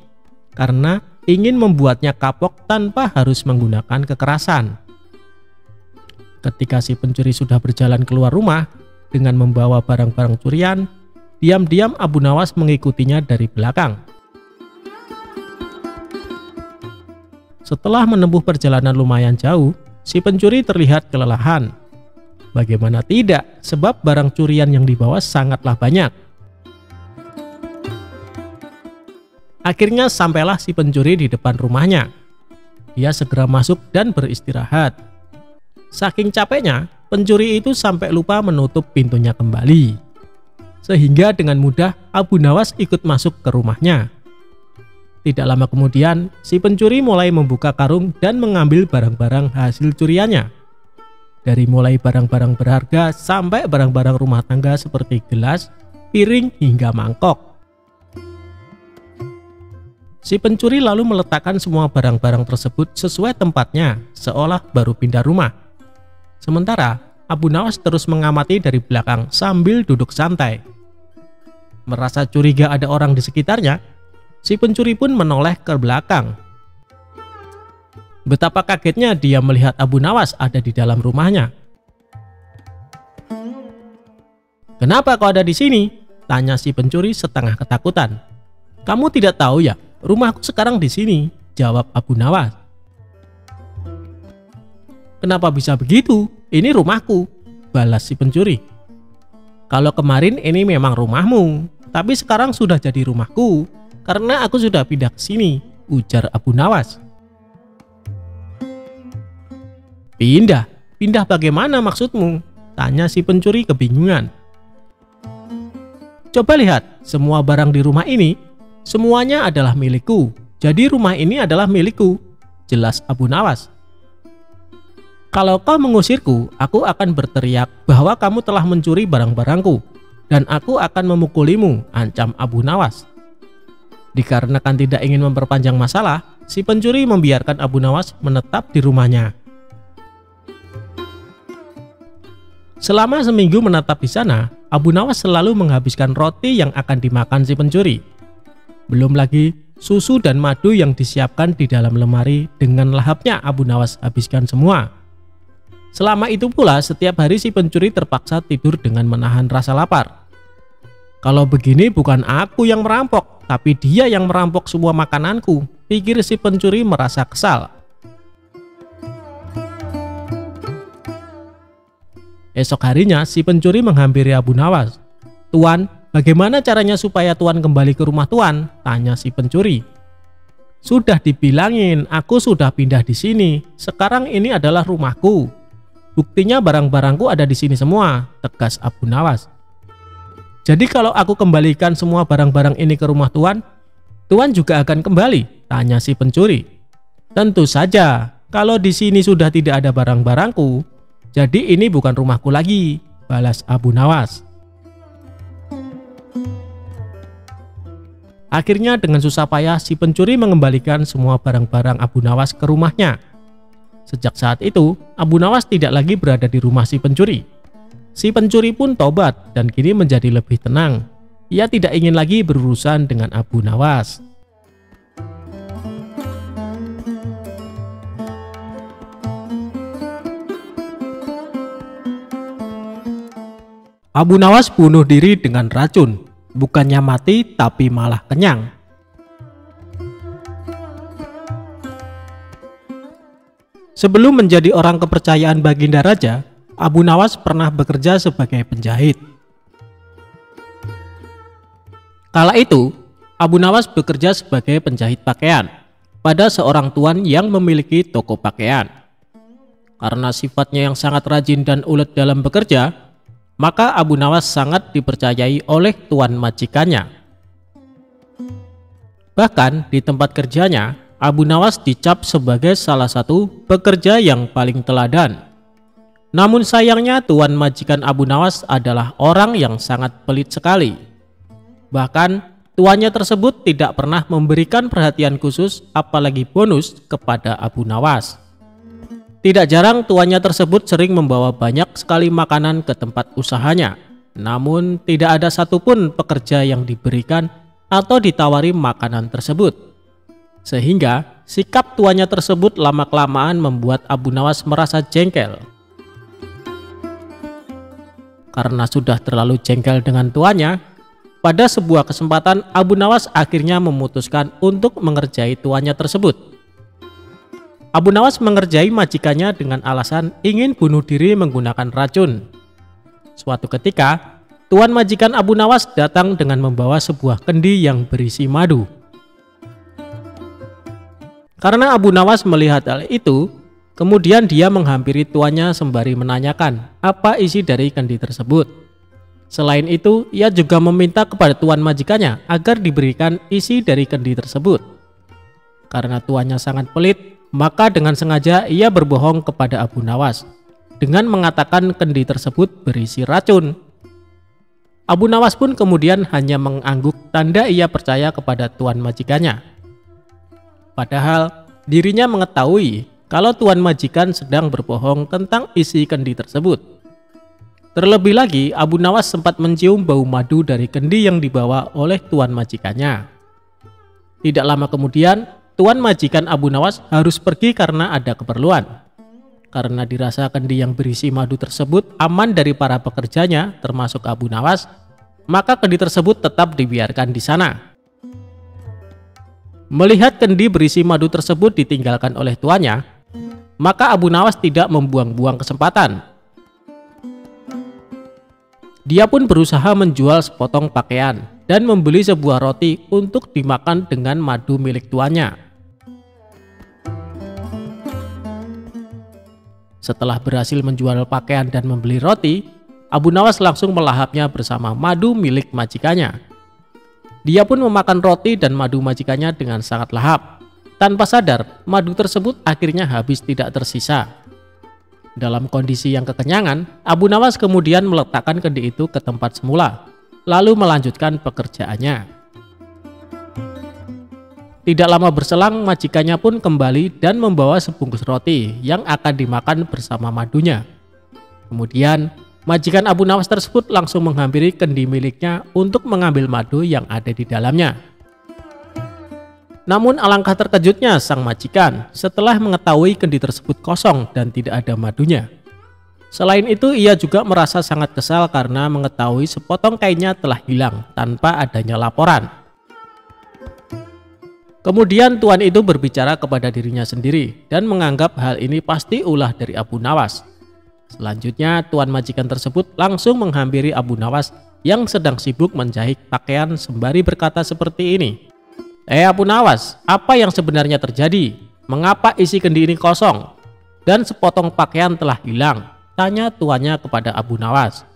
karena ingin membuatnya kapok tanpa harus menggunakan kekerasan. Ketika si pencuri sudah berjalan keluar rumah dengan membawa barang-barang curian, diam-diam Abu Nawas mengikutinya dari belakang. Setelah menempuh perjalanan lumayan jauh, si pencuri terlihat kelelahan. Bagaimana tidak, sebab barang curian yang dibawa sangatlah banyak. Akhirnya sampailah si pencuri di depan rumahnya. Dia segera masuk dan beristirahat. Saking capeknya, pencuri itu sampai lupa menutup pintunya kembali. Sehingga dengan mudah Abu Nawas ikut masuk ke rumahnya. Tidak lama kemudian, si pencuri mulai membuka karung dan mengambil barang-barang hasil curiannya. Dari mulai barang-barang berharga sampai barang-barang rumah tangga seperti gelas, piring hingga mangkok. Si pencuri lalu meletakkan semua barang-barang tersebut sesuai tempatnya, seolah baru pindah rumah. Sementara Abu Nawas terus mengamati dari belakang sambil duduk santai. Merasa curiga ada orang di sekitarnya, si pencuri pun menoleh ke belakang. Betapa kagetnya dia melihat Abu Nawas ada di dalam rumahnya. "Kenapa kau ada di sini?" tanya si pencuri setengah ketakutan. "Kamu tidak tahu ya, rumahku sekarang di sini," jawab Abu Nawas. "Kenapa bisa begitu? Ini rumahku," balas si pencuri. "Kalau kemarin ini memang rumahmu, tapi sekarang sudah jadi rumahku karena aku sudah pindah ke sini," ujar Abu Nawas. "Pindah? Pindah bagaimana maksudmu?" tanya si pencuri kebingungan. "Coba lihat, semua barang di rumah ini, semuanya adalah milikku. Jadi rumah ini adalah milikku," jelas Abu Nawas. "Kalau kau mengusirku, aku akan berteriak bahwa kamu telah mencuri barang-barangku, dan aku akan memukulimu," ancam Abu Nawas. Dikarenakan tidak ingin memperpanjang masalah, si pencuri membiarkan Abu Nawas menetap di rumahnya. Selama seminggu menetap di sana, Abu Nawas selalu menghabiskan roti yang akan dimakan si pencuri. Belum lagi susu dan madu yang disiapkan di dalam lemari dengan lahapnya Abu Nawas habiskan semua. Selama itu pula setiap hari si pencuri terpaksa tidur dengan menahan rasa lapar. "Kalau begini bukan aku yang merampok, tapi dia yang merampok semua makananku," pikir si pencuri merasa kesal. Esok harinya si pencuri menghampiri Abu Nawas. "Tuan, bagaimana caranya supaya Tuan kembali ke rumah Tuan?" tanya si pencuri. "Sudah dibilangin, aku sudah pindah di sini. Sekarang ini adalah rumahku. Buktinya barang-barangku ada di sini semua," tegas Abu Nawas. "Jadi kalau aku kembalikan semua barang-barang ini ke rumah Tuan, Tuan juga akan kembali?" tanya si pencuri. "Tentu saja, kalau di sini sudah tidak ada barang-barangku, jadi ini bukan rumahku lagi," balas Abu Nawas. Akhirnya dengan susah payah si pencuri mengembalikan semua barang-barang Abu Nawas ke rumahnya. Sejak saat itu, Abu Nawas tidak lagi berada di rumah si pencuri. Si pencuri pun tobat dan kini menjadi lebih tenang. Ia tidak ingin lagi berurusan dengan Abu Nawas. Abu Nawas bunuh diri dengan racun, bukannya mati tapi malah kenyang. Sebelum menjadi orang kepercayaan Baginda Raja, Abu Nawas pernah bekerja sebagai penjahit. Kala itu, Abu Nawas bekerja sebagai penjahit pakaian pada seorang tuan yang memiliki toko pakaian. Karena sifatnya yang sangat rajin dan ulet dalam bekerja, maka Abu Nawas sangat dipercayai oleh tuan majikannya. Bahkan di tempat kerjanya, Abu Nawas dicap sebagai salah satu pekerja yang paling teladan. Namun sayangnya tuan majikan Abu Nawas adalah orang yang sangat pelit sekali. Bahkan tuannya tersebut tidak pernah memberikan perhatian khusus apalagi bonus kepada Abu Nawas. Tidak jarang tuannya tersebut sering membawa banyak sekali makanan ke tempat usahanya. Namun tidak ada satupun pekerja yang diberikan atau ditawari makanan tersebut. Sehingga sikap tuannya tersebut lama-kelamaan membuat Abu Nawas merasa jengkel. Karena sudah terlalu jengkel dengan tuannya, pada sebuah kesempatan Abu Nawas akhirnya memutuskan untuk mengerjai tuannya tersebut. Abu Nawas mengerjai majikannya dengan alasan ingin bunuh diri menggunakan racun. Suatu ketika, tuan majikan Abu Nawas datang dengan membawa sebuah kendi yang berisi madu. Karena Abu Nawas melihat hal itu, kemudian dia menghampiri tuannya sembari menanyakan apa isi dari kendi tersebut. Selain itu, ia juga meminta kepada tuan majikannya agar diberikan isi dari kendi tersebut. Karena tuannya sangat pelit, maka dengan sengaja ia berbohong kepada Abu Nawas dengan mengatakan kendi tersebut berisi racun. Abu Nawas pun kemudian hanya mengangguk tanda ia percaya kepada tuan majikannya. Padahal dirinya mengetahui kalau tuan majikan sedang berbohong tentang isi kendi tersebut. Terlebih lagi, Abu Nawas sempat mencium bau madu dari kendi yang dibawa oleh tuan majikannya. Tidak lama kemudian, tuan majikan Abu Nawas harus pergi karena ada keperluan. Karena dirasa kendi yang berisi madu tersebut aman dari para pekerjanya, termasuk Abu Nawas, maka kendi tersebut tetap dibiarkan di sana. Melihat kendi berisi madu tersebut ditinggalkan oleh tuannya, maka Abu Nawas tidak membuang-buang kesempatan. Dia pun berusaha menjual sepotong pakaian dan membeli sebuah roti untuk dimakan dengan madu milik tuannya. Setelah berhasil menjual pakaian dan membeli roti, Abu Nawas langsung melahapnya bersama madu milik majikannya. Dia pun memakan roti dan madu majikannya dengan sangat lahap. Tanpa sadar, madu tersebut akhirnya habis tidak tersisa. Dalam kondisi yang kekenyangan, Abu Nawas kemudian meletakkan kendi itu ke tempat semula, lalu melanjutkan pekerjaannya. Tidak lama berselang, majikannya pun kembali dan membawa sebungkus roti yang akan dimakan bersama madunya. Kemudian, majikan Abu Nawas tersebut langsung menghampiri kendi miliknya untuk mengambil madu yang ada di dalamnya. Namun alangkah terkejutnya sang majikan setelah mengetahui kendi tersebut kosong dan tidak ada madunya. Selain itu, ia juga merasa sangat kesal karena mengetahui sepotong kainnya telah hilang tanpa adanya laporan. Kemudian tuan itu berbicara kepada dirinya sendiri dan menganggap hal ini pasti ulah dari Abu Nawas. Selanjutnya, tuan majikan tersebut langsung menghampiri Abu Nawas yang sedang sibuk menjahit pakaian sembari berkata seperti ini. Abu Nawas, apa yang sebenarnya terjadi? Mengapa isi kendi ini kosong? Dan sepotong pakaian telah hilang? Tanya tuannya kepada Abu Nawas.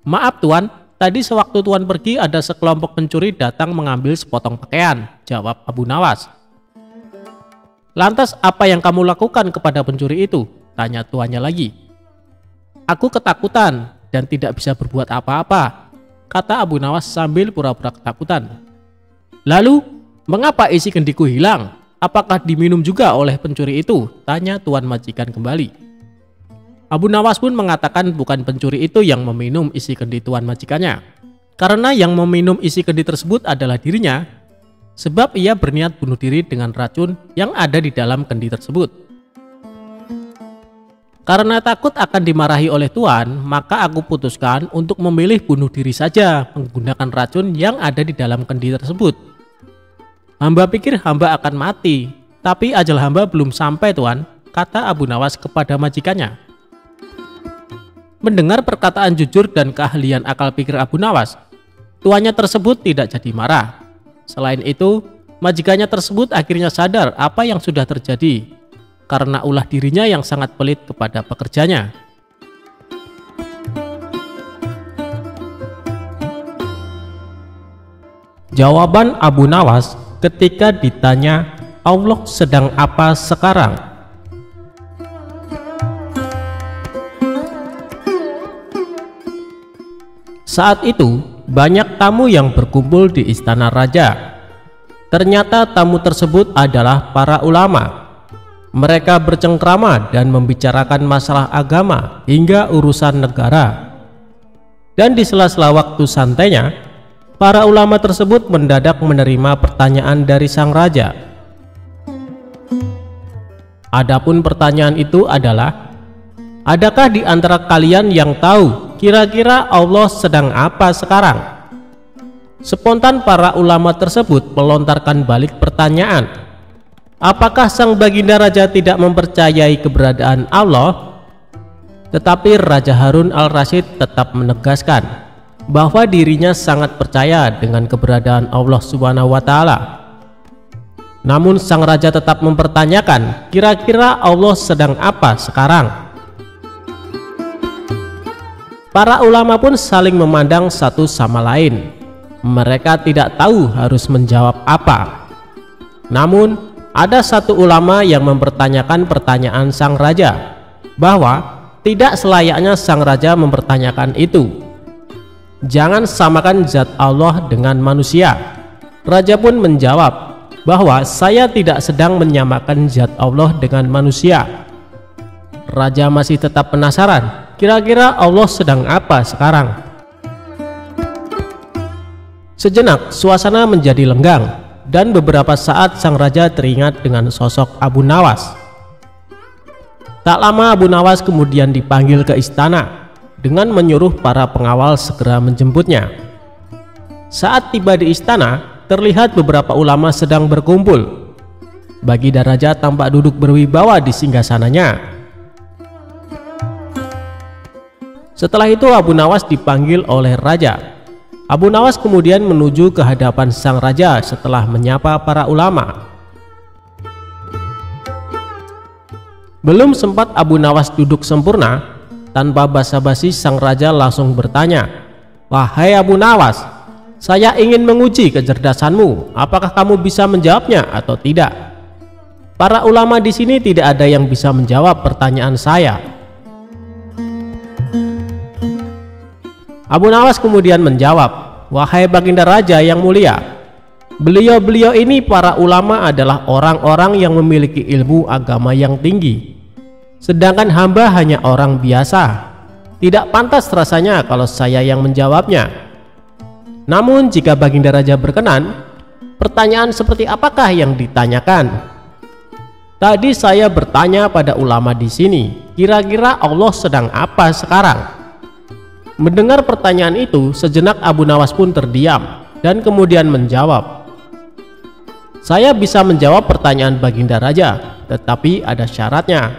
Maaf tuan, tadi sewaktu tuan pergi ada sekelompok pencuri datang mengambil sepotong pakaian, jawab Abu Nawas. Lantas apa yang kamu lakukan kepada pencuri itu? Tanya tuannya lagi. Aku ketakutan dan tidak bisa berbuat apa-apa, kata Abu Nawas sambil pura-pura ketakutan. Lalu, mengapa isi kendiku hilang? Apakah diminum juga oleh pencuri itu? Tanya tuan majikan kembali. Abu Nawas pun mengatakan bukan pencuri itu yang meminum isi kendi tuan majikannya. Karena yang meminum isi kendi tersebut adalah dirinya, sebab ia berniat bunuh diri dengan racun yang ada di dalam kendi tersebut. Karena takut akan dimarahi oleh tuan, maka aku putuskan untuk memilih bunuh diri saja menggunakan racun yang ada di dalam kendi tersebut. Hamba pikir hamba akan mati, tapi ajal hamba belum sampai tuan, kata Abu Nawas kepada majikannya. Mendengar perkataan jujur dan keahlian akal pikir Abu Nawas, tuannya tersebut tidak jadi marah. Selain itu, majikannya tersebut akhirnya sadar apa yang sudah terjadi, karena ulah dirinya yang sangat pelit kepada pekerjanya. Jawaban Abu Nawas ketika ditanya Allah sedang apa sekarang. Saat itu banyak tamu yang berkumpul di istana raja. Ternyata tamu tersebut adalah para ulama. Mereka bercengkrama dan membicarakan masalah agama hingga urusan negara. Dan di sela-sela waktu santainya, para ulama tersebut mendadak menerima pertanyaan dari sang raja. Adapun pertanyaan itu adalah, adakah di antara kalian yang tahu kira-kira Allah sedang apa sekarang? Spontan para ulama tersebut melontarkan balik pertanyaan, apakah sang baginda raja tidak mempercayai keberadaan Allah? Tetapi Raja Harun al-Rasyid tetap menegaskan bahwa dirinya sangat percaya dengan keberadaan Allah Subhanahu wa Ta'ala. Namun sang raja tetap mempertanyakan, kira-kira Allah sedang apa sekarang? Para ulama pun saling memandang satu sama lain. Mereka tidak tahu harus menjawab apa. Namun ada satu ulama yang mempertanyakan pertanyaan sang raja, bahwa tidak selayaknya sang raja mempertanyakan itu. Jangan samakan zat Allah dengan manusia. Raja pun menjawab bahwa saya tidak sedang menyamakan zat Allah dengan manusia. Raja masih tetap penasaran, kira-kira Allah sedang apa sekarang? Sejenak suasana menjadi lenggang, dan beberapa saat sang raja teringat dengan sosok Abu Nawas. Tak lama Abu Nawas kemudian dipanggil ke istana dengan menyuruh para pengawal segera menjemputnya. Saat tiba di istana, terlihat beberapa ulama sedang berkumpul. Baginda Raja tampak duduk berwibawa di singgasananya. Setelah itu Abu Nawas dipanggil oleh raja. Abu Nawas kemudian menuju ke hadapan sang raja setelah menyapa para ulama. Belum sempat Abu Nawas duduk sempurna, tanpa basa-basi sang raja langsung bertanya, "Wahai Abu Nawas, saya ingin menguji kecerdasanmu. Apakah kamu bisa menjawabnya atau tidak?" Para ulama di sini tidak ada yang bisa menjawab pertanyaan saya. Abu Nawas kemudian menjawab, "Wahai Baginda Raja yang mulia, beliau-beliau ini para ulama adalah orang-orang yang memiliki ilmu agama yang tinggi. Sedangkan hamba hanya orang biasa. Tidak pantas rasanya kalau saya yang menjawabnya. Namun jika Baginda Raja berkenan, pertanyaan seperti apakah yang ditanyakan?" Tadi saya bertanya pada ulama di sini, kira-kira Allah sedang apa sekarang? Mendengar pertanyaan itu, sejenak Abu Nawas pun terdiam dan kemudian menjawab, "Saya bisa menjawab pertanyaan Baginda Raja, tetapi ada syaratnya."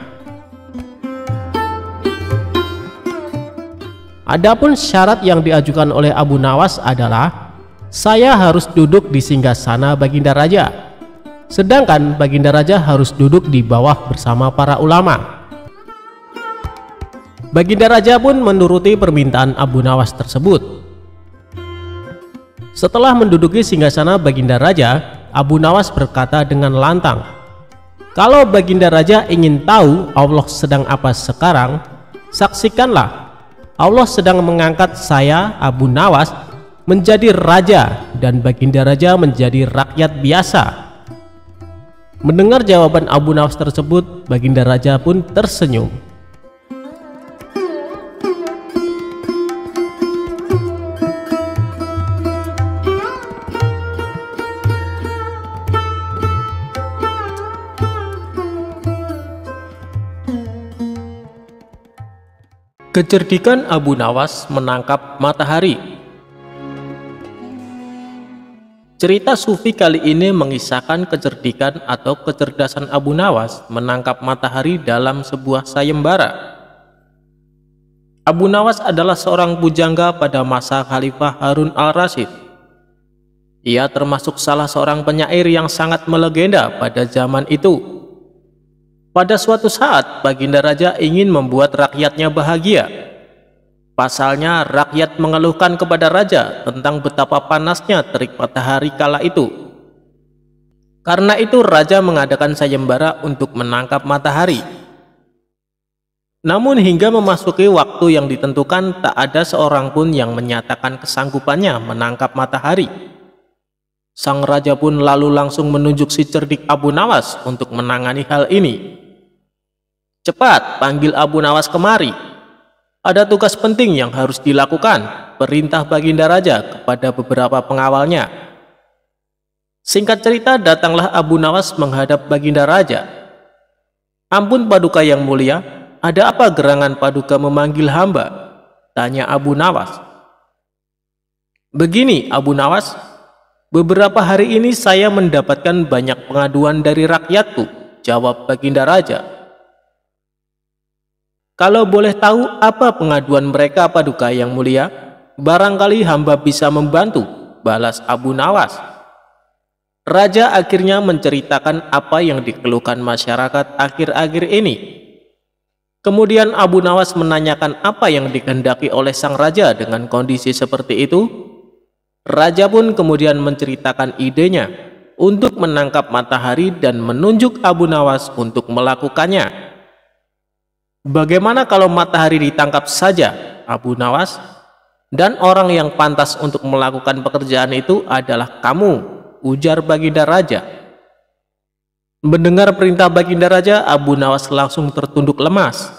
Adapun syarat yang diajukan oleh Abu Nawas adalah, saya harus duduk di singgasana Baginda Raja, sedangkan Baginda Raja harus duduk di bawah bersama para ulama. Baginda Raja pun menuruti permintaan Abu Nawas tersebut. Setelah menduduki singgasana Baginda Raja, Abu Nawas berkata dengan lantang, "Kalau Baginda Raja ingin tahu Allah sedang apa sekarang, saksikanlah, Allah sedang mengangkat saya, Abu Nawas, menjadi raja dan Baginda Raja menjadi rakyat biasa." Mendengar jawaban Abu Nawas tersebut, Baginda Raja pun tersenyum. Kecerdikan Abu Nawas menangkap matahari. Cerita sufi kali ini mengisahkan kecerdikan atau kecerdasan Abu Nawas menangkap matahari dalam sebuah sayembara. Abu Nawas adalah seorang pujangga pada masa Khalifah Harun al-Rasyid. Ia termasuk salah seorang penyair yang sangat melegenda pada zaman itu. Pada suatu saat, Baginda Raja ingin membuat rakyatnya bahagia. Pasalnya, rakyat mengeluhkan kepada Raja tentang betapa panasnya terik matahari kala itu. Karena itu, Raja mengadakan sayembara untuk menangkap matahari. Namun hingga memasuki waktu yang ditentukan, tak ada seorang pun yang menyatakan kesanggupannya menangkap matahari. Sang raja pun lalu langsung menunjuk si cerdik Abu Nawas untuk menangani hal ini. "Cepat, panggil Abu Nawas kemari. Ada tugas penting yang harus dilakukan," perintah Baginda Raja kepada beberapa pengawalnya. Singkat cerita, datanglah Abu Nawas menghadap Baginda Raja. "Ampun Paduka yang mulia, ada apa gerangan Paduka memanggil hamba?" tanya Abu Nawas. "Begini Abu Nawas, beberapa hari ini saya mendapatkan banyak pengaduan dari rakyatku," jawab Baginda Raja. "Kalau boleh tahu apa pengaduan mereka Paduka yang mulia, barangkali hamba bisa membantu," balas Abu Nawas. Raja akhirnya menceritakan apa yang dikeluhkan masyarakat akhir-akhir ini. Kemudian Abu Nawas menanyakan apa yang dikehendaki oleh sang raja dengan kondisi seperti itu. Raja pun kemudian menceritakan idenya untuk menangkap matahari dan menunjuk Abu Nawas untuk melakukannya. "Bagaimana kalau matahari ditangkap saja, Abu Nawas?" Dan orang yang pantas untuk melakukan pekerjaan itu adalah kamu, ujar Baginda Raja. Mendengar perintah Baginda Raja, Abu Nawas langsung tertunduk lemas.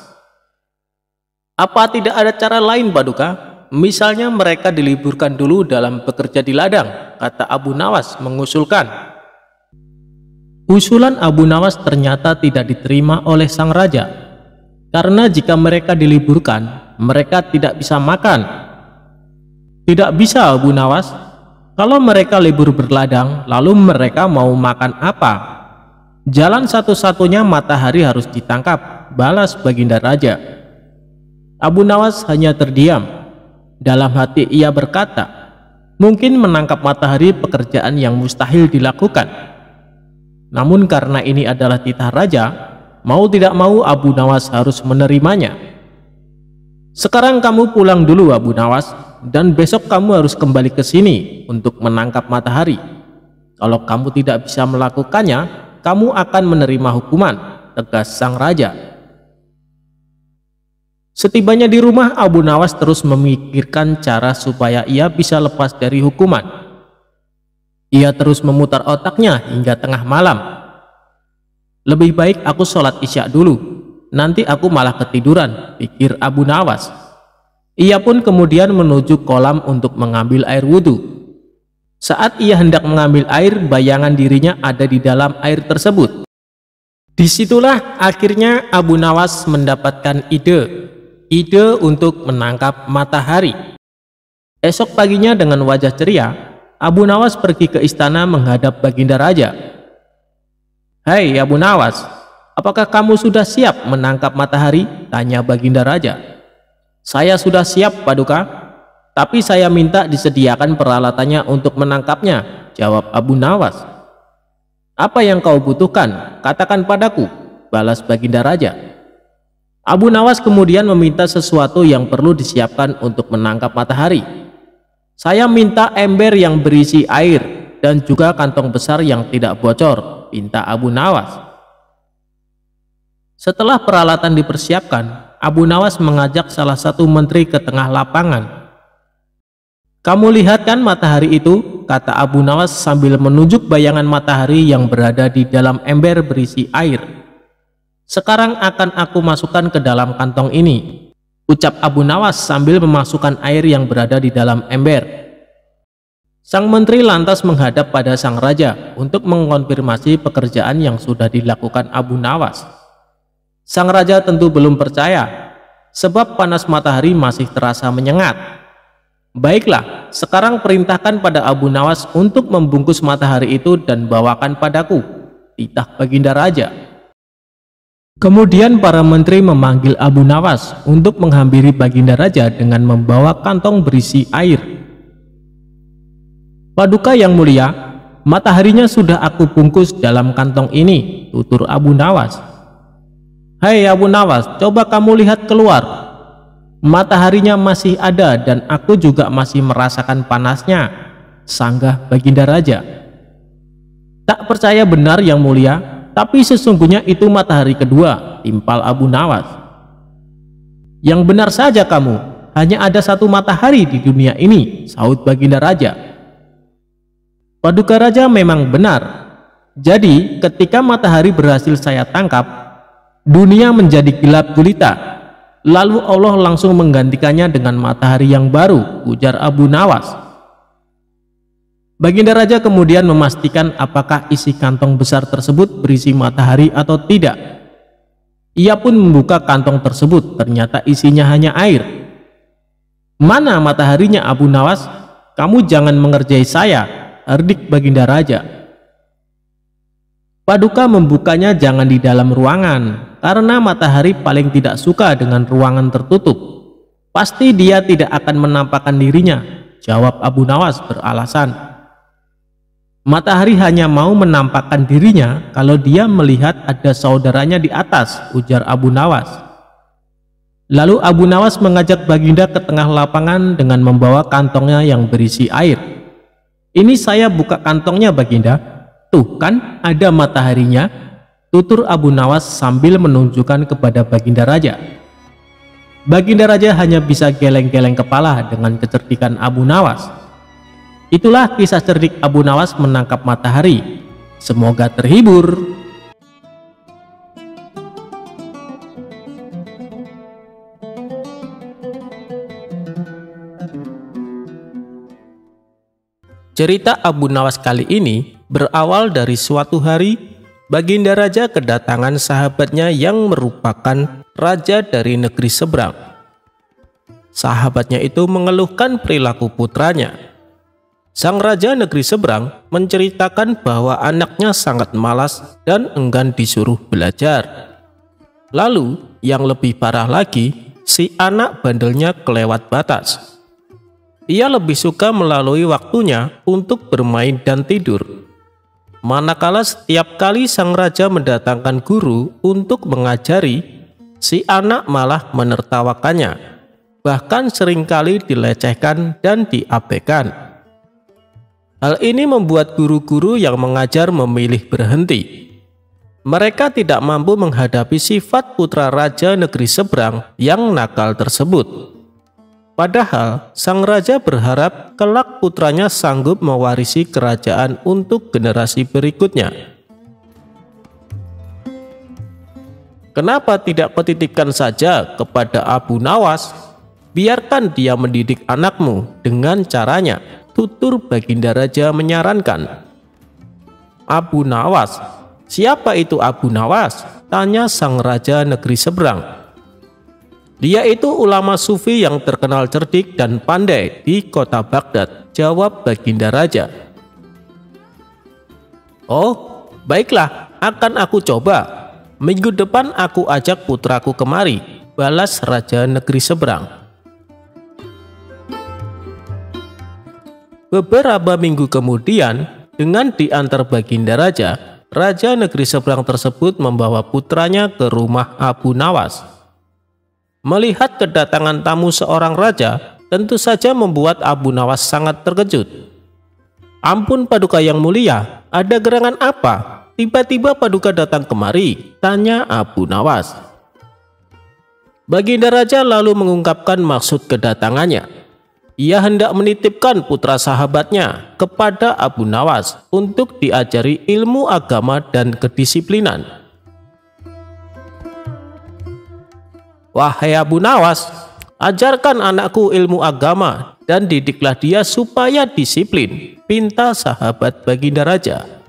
Apa tidak ada cara lain, Paduka? Misalnya mereka diliburkan dulu dalam bekerja di ladang, kata Abu Nawas mengusulkan. Usulan Abu Nawas ternyata tidak diterima oleh sang raja, karena jika mereka diliburkan, mereka tidak bisa makan. Tidak bisa, Abu Nawas. Kalau mereka libur berladang, lalu mereka mau makan apa? Jalan satu-satunya matahari harus ditangkap, balas Baginda Raja. Abu Nawas hanya terdiam. Dalam hati ia berkata, mungkin menangkap matahari pekerjaan yang mustahil dilakukan. Namun karena ini adalah titah raja, mau tidak mau Abu Nawas harus menerimanya. Sekarang kamu pulang dulu, Abu Nawas, dan besok kamu harus kembali ke sini untuk menangkap matahari. Kalau kamu tidak bisa melakukannya, kamu akan menerima hukuman, tegas sang raja. Setibanya di rumah, Abu Nawas terus memikirkan cara supaya ia bisa lepas dari hukuman. Ia terus memutar otaknya hingga tengah malam. Lebih baik aku sholat isya dulu, nanti aku malah ketiduran, pikir Abu Nawas. Ia pun kemudian menuju kolam untuk mengambil air wudhu. Saat ia hendak mengambil air, bayangan dirinya ada di dalam air tersebut. Disitulah akhirnya Abu Nawas mendapatkan ide untuk menangkap matahari. Esok paginya dengan wajah ceria, Abu Nawas pergi ke istana menghadap Baginda Raja. Hai Abu Nawas, apakah kamu sudah siap menangkap matahari? Tanya Baginda Raja. Saya sudah siap, Paduka, tapi saya minta disediakan peralatannya untuk menangkapnya, jawab Abu Nawas. Apa yang kau butuhkan? Katakan padaku, balas Baginda Raja. Abu Nawas kemudian meminta sesuatu yang perlu disiapkan untuk menangkap matahari. Saya minta ember yang berisi air dan juga kantong besar yang tidak bocor, pinta Abu Nawas. Setelah peralatan dipersiapkan, Abu Nawas mengajak salah satu menteri ke tengah lapangan. Kamu lihat kan matahari itu, kata Abu Nawas sambil menunjuk bayangan matahari yang berada di dalam ember berisi air. Sekarang akan aku masukkan ke dalam kantong ini, ucap Abu Nawas sambil memasukkan air yang berada di dalam ember. Sang menteri lantas menghadap pada sang raja untuk mengonfirmasi pekerjaan yang sudah dilakukan Abu Nawas. Sang raja tentu belum percaya, sebab panas matahari masih terasa menyengat. Baiklah, sekarang perintahkan pada Abu Nawas untuk membungkus matahari itu dan bawakan padaku, titah Baginda Raja. Kemudian para menteri memanggil Abu Nawas untuk menghampiri Baginda Raja dengan membawa kantong berisi air. Paduka yang mulia, mataharinya sudah aku bungkus dalam kantong ini, tutur Abu Nawas. Hai Abu Nawas, coba kamu lihat keluar. Mataharinya masih ada dan aku juga masih merasakan panasnya, sanggah Baginda Raja. Tak percaya benar yang mulia, tapi sesungguhnya itu matahari kedua, timpal Abu Nawas. Yang benar saja kamu, hanya ada satu matahari di dunia ini, sahut Baginda Raja. Paduka Raja memang benar. Jadi ketika matahari berhasil saya tangkap, dunia menjadi gelap gulita, lalu Allah langsung menggantikannya dengan matahari yang baru, ujar Abu Nawas. Baginda Raja kemudian memastikan apakah isi kantong besar tersebut berisi matahari atau tidak. Ia pun membuka kantong tersebut, ternyata isinya hanya air. Mana mataharinya Abu Nawas? Kamu jangan mengerjai saya, herdik Baginda Raja. Paduka membukanya jangan di dalam ruangan, karena matahari paling tidak suka dengan ruangan tertutup. Pasti dia tidak akan menampakkan dirinya, jawab Abu Nawas beralasan. Matahari hanya mau menampakkan dirinya kalau dia melihat ada saudaranya di atas, ujar Abu Nawas. Lalu Abu Nawas mengajak Baginda ke tengah lapangan dengan membawa kantongnya yang berisi air. Ini saya buka kantongnya Baginda. Tuh kan ada mataharinya, tutur Abu Nawas sambil menunjukkan kepada Baginda Raja. Baginda Raja hanya bisa geleng-geleng kepala dengan kecerdikan Abu Nawas. Itulah kisah cerdik Abu Nawas menangkap matahari. Semoga terhibur. Cerita Abu Nawas kali ini berawal dari suatu hari Baginda Raja kedatangan sahabatnya yang merupakan raja dari negeri seberang. Sahabatnya itu mengeluhkan perilaku putranya. Sang raja negeri seberang menceritakan bahwa anaknya sangat malas dan enggan disuruh belajar. Lalu yang lebih parah lagi, si anak bandelnya kelewat batas. Ia lebih suka melalui waktunya untuk bermain dan tidur. Manakala setiap kali sang raja mendatangkan guru untuk mengajari, si anak malah menertawakannya, bahkan seringkali dilecehkan dan diabaikan. Hal ini membuat guru-guru yang mengajar memilih berhenti. Mereka tidak mampu menghadapi sifat putra raja negeri seberang yang nakal tersebut. Padahal sang raja berharap kelak putranya sanggup mewarisi kerajaan untuk generasi berikutnya. Kenapa tidak kau titipkan saja kepada Abu Nawas? Biarkan dia mendidik anakmu dengan caranya, tutur Baginda Raja menyarankan. Abu Nawas? Siapa itu Abu Nawas? Tanya sang raja negeri seberang. Dia itu ulama sufi yang terkenal cerdik dan pandai di kota Baghdad, jawab Baginda Raja. Oh, baiklah, akan aku coba. Minggu depan aku ajak putraku kemari, balas raja negeri seberang. Beberapa minggu kemudian, dengan diantar Baginda Raja, raja negeri seberang tersebut membawa putranya ke rumah Abu Nawas. Melihat kedatangan tamu seorang raja, tentu saja membuat Abu Nawas sangat terkejut. Ampun Paduka yang mulia, ada gerangan apa? Tiba-tiba Paduka datang kemari, tanya Abu Nawas. Baginda Raja lalu mengungkapkan maksud kedatangannya. Ia hendak menitipkan putra sahabatnya kepada Abu Nawas untuk diajari ilmu agama dan kedisiplinan. Wahai Abu Nawas, ajarkan anakku ilmu agama dan didiklah dia supaya disiplin, pinta sahabat Baginda Raja.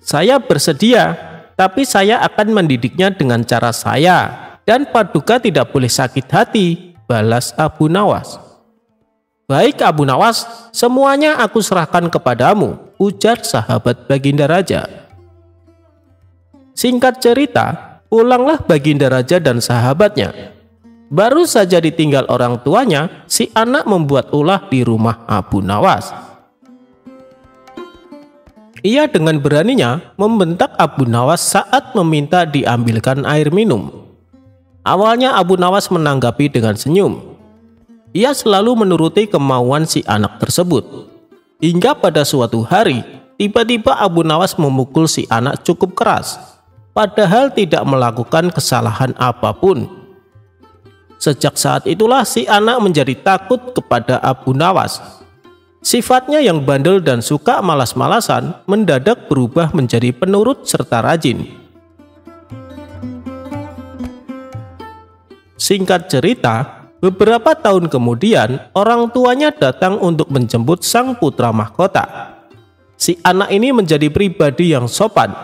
Saya bersedia, tapi saya akan mendidiknya dengan cara saya, dan Paduka tidak boleh sakit hati, balas Abu Nawas. Baik Abu Nawas, semuanya aku serahkan kepadamu, ujar sahabat Baginda Raja. Singkat cerita, pulanglah Baginda Raja dan sahabatnya. Baru saja ditinggal orang tuanya, si anak membuat ulah di rumah Abu Nawas. Ia dengan beraninya membentak Abu Nawas saat meminta diambilkan air minum. Awalnya Abu Nawas menanggapi dengan senyum. Ia selalu menuruti kemauan si anak tersebut. Hingga pada suatu hari, tiba-tiba Abu Nawas memukul si anak cukup keras, padahal tidak melakukan kesalahan apapun. Sejak saat itulah si anak menjadi takut kepada Abu Nawas. Sifatnya yang bandel dan suka malas-malasan mendadak berubah menjadi penurut serta rajin. Singkat cerita, beberapa tahun kemudian orang tuanya datang untuk menjemput sang putra mahkota. Si anak ini menjadi pribadi yang sopan.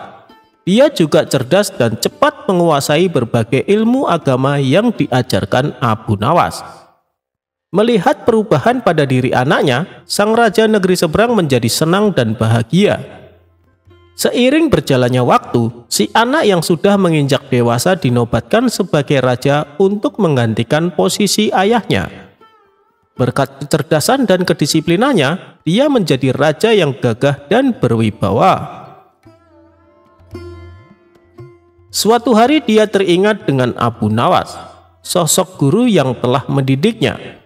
Dia juga cerdas dan cepat menguasai berbagai ilmu agama yang diajarkan Abu Nawas. Melihat perubahan pada diri anaknya, sang raja negeri seberang menjadi senang dan bahagia. Seiring berjalannya waktu, si anak yang sudah menginjak dewasa dinobatkan sebagai raja untuk menggantikan posisi ayahnya. Berkat kecerdasan dan kedisiplinannya, dia menjadi raja yang gagah dan berwibawa. Suatu hari dia teringat dengan Abu Nawas, sosok guru yang telah mendidiknya.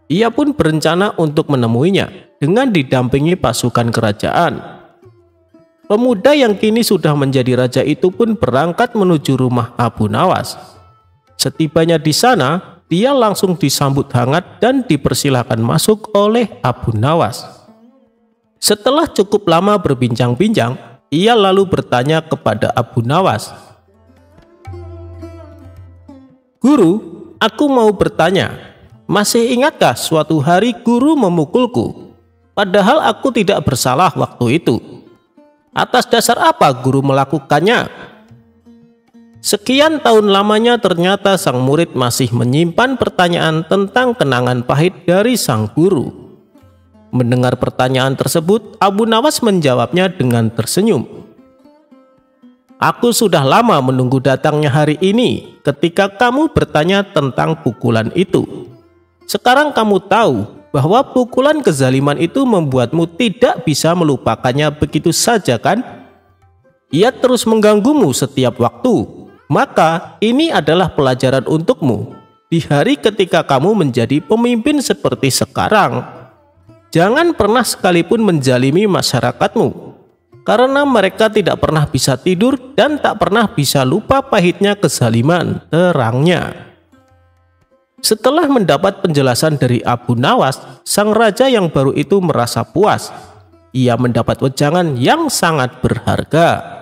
Ia pun berencana untuk menemuinya dengan didampingi pasukan kerajaan. Pemuda yang kini sudah menjadi raja itu pun berangkat menuju rumah Abu Nawas. Setibanya di sana, dia langsung disambut hangat dan dipersilakan masuk oleh Abu Nawas. Setelah cukup lama berbincang-bincang, ia lalu bertanya kepada Abu Nawas, "Guru, aku mau bertanya, masih ingatkah suatu hari guru memukulku? Padahal aku tidak bersalah waktu itu. Atas dasar apa guru melakukannya?" Sekian tahun lamanya ternyata sang murid masih menyimpan pertanyaan tentang kenangan pahit dari sang guru. Mendengar pertanyaan tersebut, Abu Nawas menjawabnya dengan tersenyum. "Aku sudah lama menunggu datangnya hari ini ketika kamu bertanya tentang pukulan itu. Sekarang kamu tahu bahwa pukulan kezaliman itu membuatmu tidak bisa melupakannya begitu saja, kan? Ia terus mengganggumu setiap waktu. Maka ini adalah pelajaran untukmu di hari ketika kamu menjadi pemimpin seperti sekarang. Jangan pernah sekalipun menzalimi masyarakatmu, karena mereka tidak pernah bisa tidur dan tak pernah bisa lupa pahitnya kezaliman," terangnya. Setelah mendapat penjelasan dari Abu Nawas, sang raja yang baru itu merasa puas. Ia mendapat wejangan yang sangat berharga.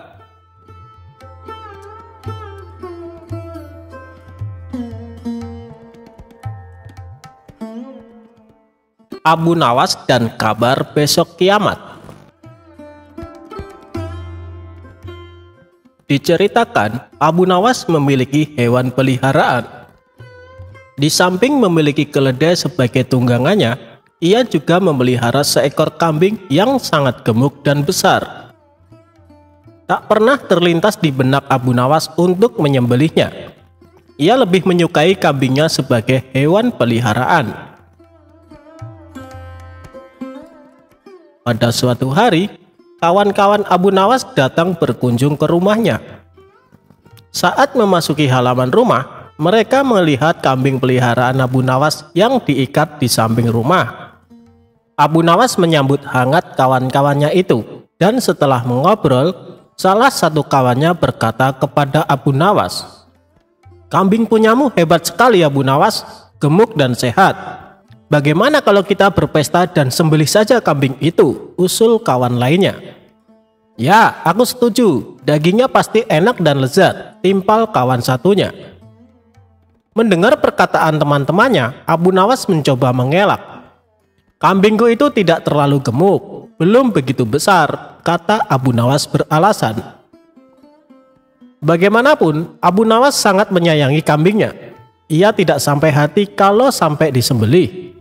Abu Nawas dan kabar besok kiamat. Diceritakan, Abu Nawas memiliki hewan peliharaan. Di samping memiliki keledai sebagai tunggangannya, ia juga memelihara seekor kambing yang sangat gemuk dan besar. Tak pernah terlintas di benak Abu Nawas untuk menyembelihnya. Ia lebih menyukai kambingnya sebagai hewan peliharaan. Pada suatu hari, kawan-kawan Abu Nawas datang berkunjung ke rumahnya. Saat memasuki halaman rumah, mereka melihat kambing peliharaan Abu Nawas yang diikat di samping rumah. Abu Nawas menyambut hangat kawan-kawannya itu, dan setelah mengobrol, salah satu kawannya berkata kepada Abu Nawas, "Kambing punyamu hebat sekali, Abu Nawas, gemuk dan sehat. Bagaimana kalau kita berpesta dan sembelih saja kambing itu?" usul kawan lainnya. "Ya, aku setuju. Dagingnya pasti enak dan lezat," timpal kawan satunya. Mendengar perkataan teman-temannya, Abu Nawas mencoba mengelak. "Kambingku itu tidak terlalu gemuk, belum begitu besar," kata Abu Nawas beralasan. Bagaimanapun, Abu Nawas sangat menyayangi kambingnya. Ia tidak sampai hati kalau sampai disembelih.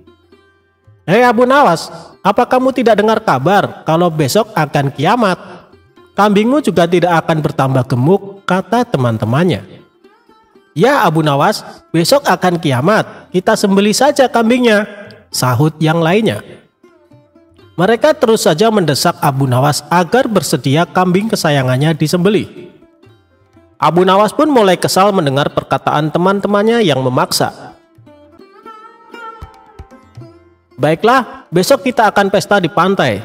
"Hei Abu Nawas, apa kamu tidak dengar kabar kalau besok akan kiamat? Kambingmu juga tidak akan bertambah gemuk," kata teman-temannya. "Ya Abu Nawas, besok akan kiamat, kita sembelih saja kambingnya," sahut yang lainnya. Mereka terus saja mendesak Abu Nawas agar bersedia kambing kesayangannya disembelih. Abu Nawas pun mulai kesal mendengar perkataan teman-temannya yang memaksa. "Baiklah, besok kita akan pesta di pantai.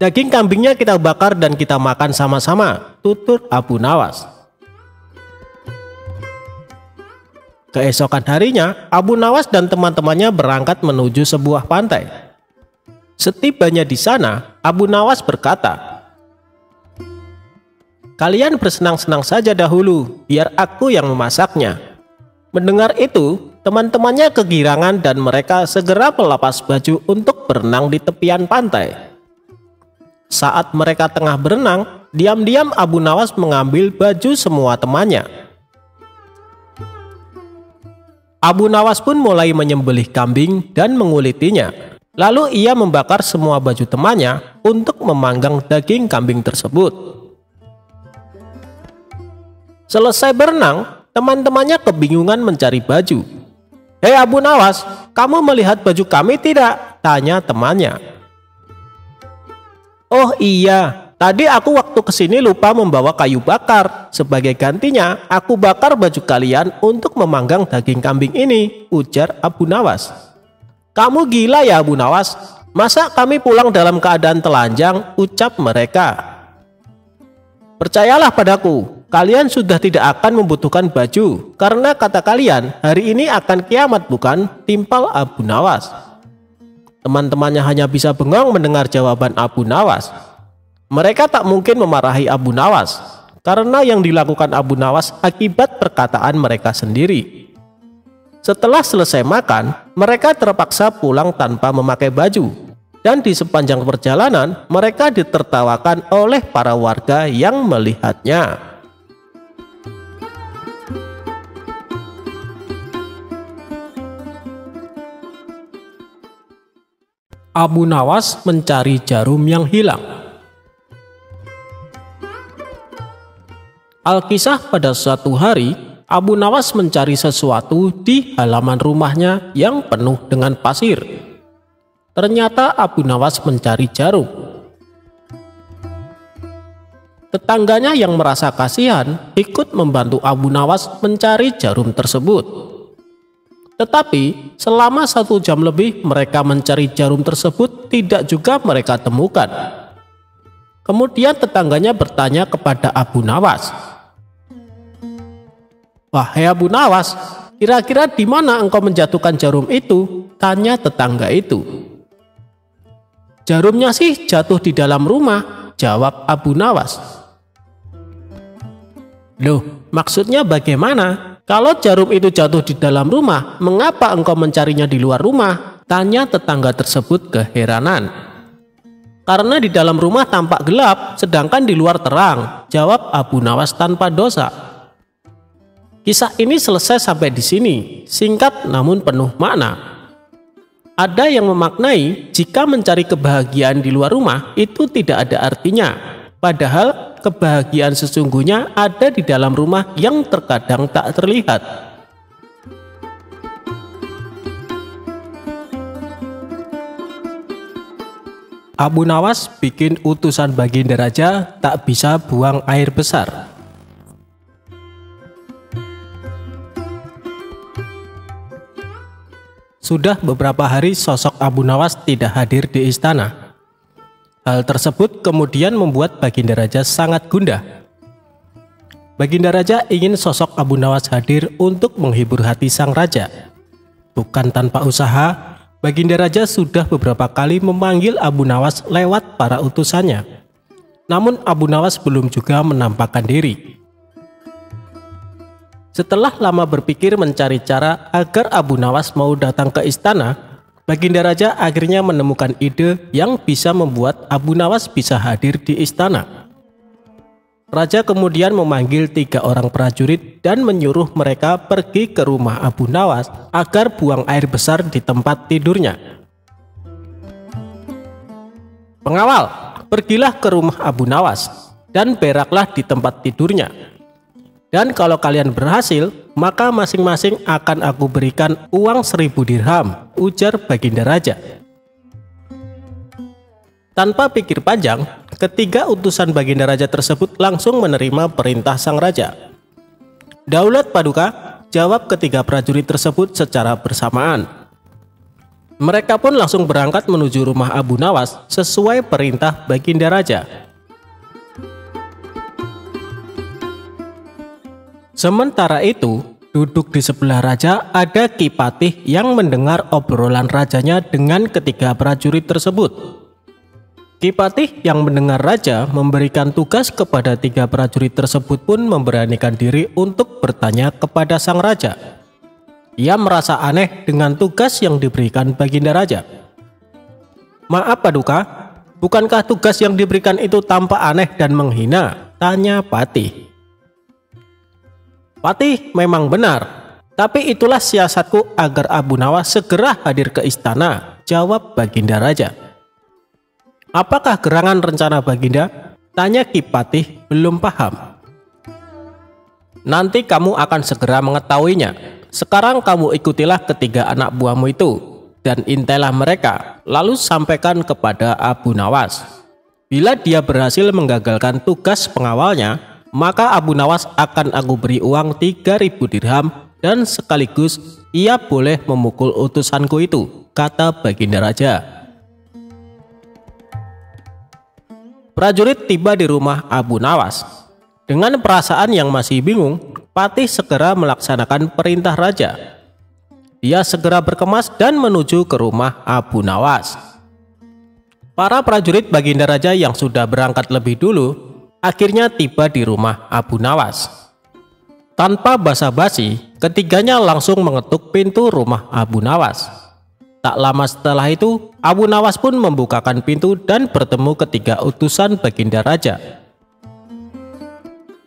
Daging kambingnya kita bakar dan kita makan sama-sama," tutur Abu Nawas. Keesokan harinya, Abu Nawas dan teman-temannya berangkat menuju sebuah pantai. Setibanya di sana, Abu Nawas berkata, "Kalian bersenang-senang saja dahulu, biar aku yang memasaknya." Mendengar itu, teman-temannya kegirangan dan mereka segera melepas baju untuk berenang di tepian pantai. Saat mereka tengah berenang, diam-diam Abu Nawas mengambil baju semua temannya. Abu Nawas pun mulai menyembelih kambing dan mengulitinya. Lalu ia membakar semua baju temannya untuk memanggang daging kambing tersebut. Selesai berenang, teman-temannya kebingungan mencari baju. "Hei Abu Nawas, kamu melihat baju kami tidak?" tanya temannya. "Oh iya, tadi aku waktu kesini lupa membawa kayu bakar. Sebagai gantinya, aku bakar baju kalian untuk memanggang daging kambing ini," ujar Abu Nawas. "Kamu gila ya Abu Nawas? Masa kami pulang dalam keadaan telanjang?" ucap mereka. "Percayalah padaku, kalian sudah tidak akan membutuhkan baju, karena kata kalian, hari ini akan kiamat bukan? Timpal Abu Nawas. Teman-temannya hanya bisa bengong mendengar jawaban Abu Nawas. Mereka tak mungkin memarahi Abu Nawas, karena yang dilakukan Abu Nawas akibat perkataan mereka sendiri. Setelah selesai makan, mereka terpaksa pulang tanpa memakai baju. Dan di sepanjang perjalanan, mereka ditertawakan oleh para warga yang melihatnya. Abu Nawas mencari jarum yang hilang. Alkisah, pada suatu hari, Abu Nawas mencari sesuatu di halaman rumahnya yang penuh dengan pasir. Ternyata Abu Nawas mencari jarum. Tetangganya yang merasa kasihan ikut membantu Abu Nawas mencari jarum tersebut. Tetapi selama 1 jam lebih mereka mencari jarum tersebut, tidak juga mereka temukan. Kemudian tetangganya bertanya kepada Abu Nawas, "Wahai Abu Nawas, kira-kira di mana engkau menjatuhkan jarum itu?" Tanya tetangga itu. "Jarumnya sih jatuh di dalam rumah," jawab Abu Nawas. "Loh, maksudnya bagaimana? Kalau jarum itu jatuh di dalam rumah, mengapa engkau mencarinya di luar rumah?" Tanya tetangga tersebut keheranan. "Karena di dalam rumah tampak gelap, sedangkan di luar terang," jawab Abu Nawas tanpa dosa. Kisah ini selesai sampai di sini, singkat namun penuh makna. Ada yang memaknai jika mencari kebahagiaan di luar rumah itu tidak ada artinya, padahal kebahagiaan sesungguhnya ada di dalam rumah yang terkadang tak terlihat. Abu Nawas bikin utusan Baginda Raja tak bisa buang air besar. Sudah beberapa hari sosok Abu Nawas tidak hadir di istana. Hal tersebut kemudian membuat Baginda Raja sangat gundah. Baginda Raja ingin sosok Abu Nawas hadir untuk menghibur hati sang raja. Bukan tanpa usaha, Baginda Raja sudah beberapa kali memanggil Abu Nawas lewat para utusannya. Namun Abu Nawas belum juga menampakkan diri. Setelah lama berpikir mencari cara agar Abu Nawas mau datang ke istana, Baginda Raja akhirnya menemukan ide yang bisa membuat Abu Nawas bisa hadir di istana. Raja kemudian memanggil 3 orang prajurit dan menyuruh mereka pergi ke rumah Abu Nawas agar buang air besar di tempat tidurnya. "Pengawal, pergilah ke rumah Abu Nawas dan beraklah di tempat tidurnya. Dan kalau kalian berhasil, maka masing-masing akan aku berikan uang 1000 dirham," ujar Baginda Raja. Tanpa pikir panjang, ketiga utusan Baginda Raja tersebut langsung menerima perintah sang raja. "Daulat Paduka," jawab ketiga prajurit tersebut secara bersamaan. Mereka pun langsung berangkat menuju rumah Abu Nawas sesuai perintah Baginda Raja. Sementara itu, duduk di sebelah raja ada Ki Patih yang mendengar obrolan rajanya dengan ketiga prajurit tersebut. Ki Patih yang mendengar raja memberikan tugas kepada 3 prajurit tersebut pun memberanikan diri untuk bertanya kepada sang raja. Ia merasa aneh dengan tugas yang diberikan Baginda Raja. "Maaf Paduka, bukankah tugas yang diberikan itu tampak aneh dan menghina?" tanya Patih. "Patih, memang benar, tapi itulah siasatku agar Abu Nawas segera hadir ke istana," jawab Baginda Raja. "Apakah gerangan rencana Baginda?" tanya Ki Patih belum paham. "Nanti kamu akan segera mengetahuinya. Sekarang kamu ikutilah ketiga anak buahmu itu dan intailah mereka, lalu sampaikan kepada Abu Nawas. Bila dia berhasil menggagalkan tugas pengawalnya, maka Abu Nawas akan aku beri uang 3000 dirham dan sekaligus ia boleh memukul utusanku itu," kata Baginda Raja. Prajurit tiba di rumah Abu Nawas. Dengan perasaan yang masih bingung, Patih segera melaksanakan perintah raja. Dia segera berkemas dan menuju ke rumah Abu Nawas. Para prajurit Baginda Raja yang sudah berangkat lebih dulu akhirnya tiba di rumah Abu Nawas. Tanpa basa-basi, ketiganya langsung mengetuk pintu rumah Abu Nawas. Tak lama setelah itu, Abu Nawas pun membukakan pintu dan bertemu ketiga utusan Baginda Raja.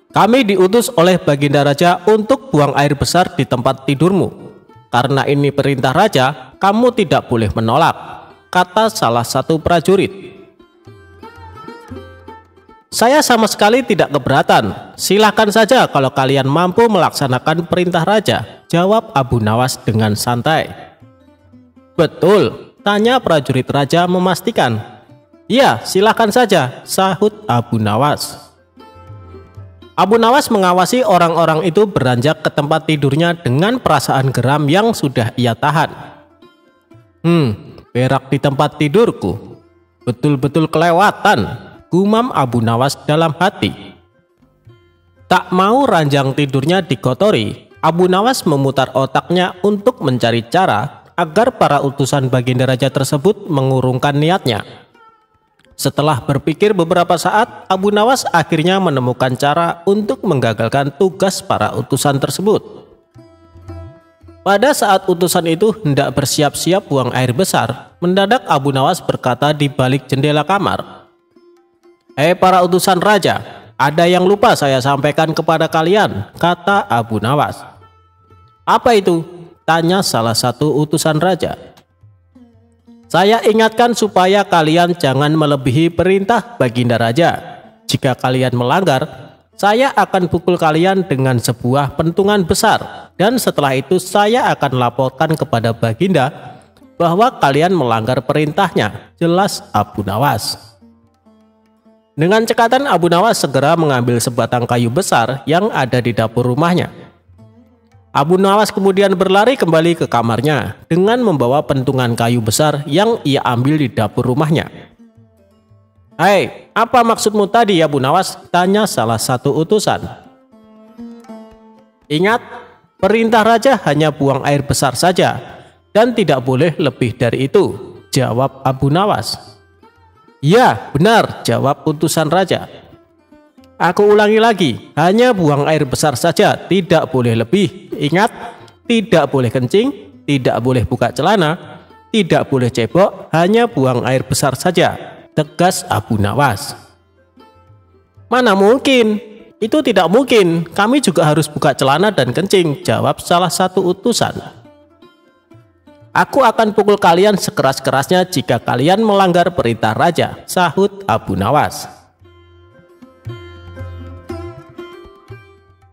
"Kami diutus oleh Baginda Raja untuk buang air besar di tempat tidurmu. Karena ini perintah raja, kamu tidak boleh menolak," kata salah satu prajurit. "Saya sama sekali tidak keberatan. Silakan saja kalau kalian mampu melaksanakan perintah raja," jawab Abu Nawas dengan santai. "Betul?" tanya prajurit raja memastikan. "Ya, silakan saja," sahut Abu Nawas. Abu Nawas mengawasi orang-orang itu beranjak ke tempat tidurnya dengan perasaan geram yang sudah ia tahan. Berak di tempat tidurku. Betul-betul kelewatan," gumam Abu Nawas dalam hati. Tak mau ranjang tidurnya dikotori, Abu Nawas memutar otaknya untuk mencari cara agar para utusan Baginda Raja tersebut mengurungkan niatnya. Setelah berpikir beberapa saat, Abu Nawas akhirnya menemukan cara untuk menggagalkan tugas para utusan tersebut. Pada saat utusan itu hendak bersiap-siap buang air besar, mendadak Abu Nawas berkata di balik jendela kamar, "Hei para utusan raja, ada yang lupa saya sampaikan kepada kalian," kata Abu Nawas. "Apa itu?" tanya salah satu utusan raja. "Saya ingatkan supaya kalian jangan melebihi perintah Baginda Raja. Jika kalian melanggar, saya akan pukul kalian dengan sebuah pentungan besar. Dan setelah itu saya akan laporkan kepada Baginda bahwa kalian melanggar perintahnya," jelas Abu Nawas. Dengan cekatan Abu Nawas segera mengambil sebatang kayu besar yang ada di dapur rumahnya. Abu Nawas kemudian berlari kembali ke kamarnya dengan membawa pentungan kayu besar yang ia ambil di dapur rumahnya. "Hai, apa maksudmu tadi Abu Nawas?" tanya salah satu utusan. "Ingat, perintah raja hanya buang air besar saja dan tidak boleh lebih dari itu," jawab Abu Nawas. "Ya, benar," jawab utusan raja. "Aku ulangi lagi, hanya buang air besar saja, tidak boleh lebih. Ingat, tidak boleh kencing, tidak boleh buka celana, tidak boleh cebok, hanya buang air besar saja," tegas Abu Nawas. "Mana mungkin? Itu tidak mungkin, kami juga harus buka celana dan kencing," jawab salah satu utusan. "Aku akan pukul kalian sekeras-kerasnya jika kalian melanggar perintah raja," sahut Abu Nawas.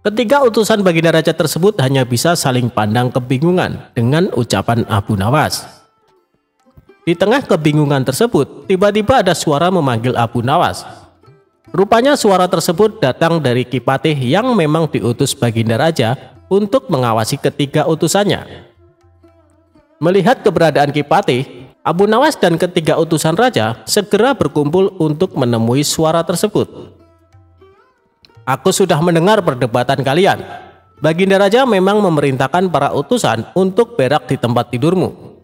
Ketiga utusan Baginda Raja tersebut hanya bisa saling pandang kebingungan dengan ucapan Abu Nawas. Di tengah kebingungan tersebut, tiba-tiba ada suara memanggil Abu Nawas. Rupanya suara tersebut datang dari Ki Patih yang memang diutus Baginda Raja untuk mengawasi ketiga utusannya. Melihat keberadaan Ki Patih, Abu Nawas dan ketiga utusan raja segera berkumpul untuk menemui suara tersebut. "Aku sudah mendengar perdebatan kalian. Baginda Raja memang memerintahkan para utusan untuk berak di tempat tidurmu.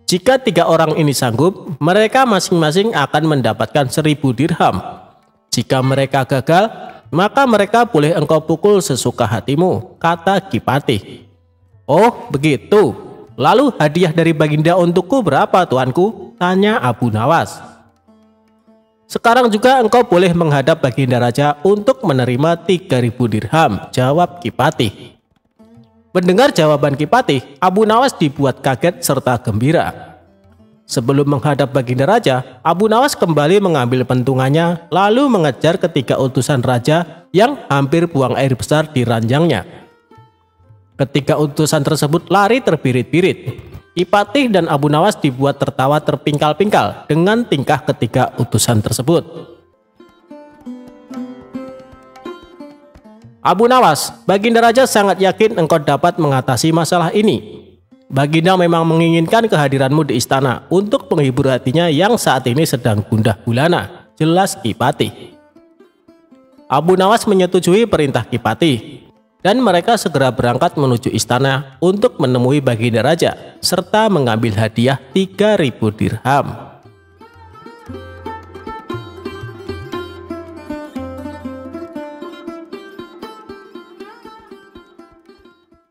Jika 3 orang ini sanggup, mereka masing-masing akan mendapatkan 1000 dirham. Jika mereka gagal, maka mereka boleh engkau pukul sesuka hatimu," kata Ki Patih. "Oh, begitu. Lalu hadiah dari Baginda untukku berapa, tuanku?" tanya Abu Nawas. "Sekarang juga engkau boleh menghadap Baginda Raja untuk menerima 3000 dirham," jawab Ki Patih. Mendengar jawaban Ki Patih, Abu Nawas dibuat kaget serta gembira. Sebelum menghadap Baginda Raja, Abu Nawas kembali mengambil pentungannya lalu mengejar ketiga utusan raja yang hampir buang air besar di ranjangnya. Ketiga utusan tersebut lari terbirit-birit. Ki Patih dan Abu Nawas dibuat tertawa terpingkal-pingkal dengan tingkah ketiga utusan tersebut. "Abu Nawas, Baginda Raja sangat yakin engkau dapat mengatasi masalah ini. Baginda memang menginginkan kehadiranmu di istana untuk menghibur hatinya yang saat ini sedang gundah gulana," jelas Ki Patih. Abu Nawas menyetujui perintah Kipati, dan mereka segera berangkat menuju istana untuk menemui Baginda Raja serta mengambil hadiah 3.000 dirham.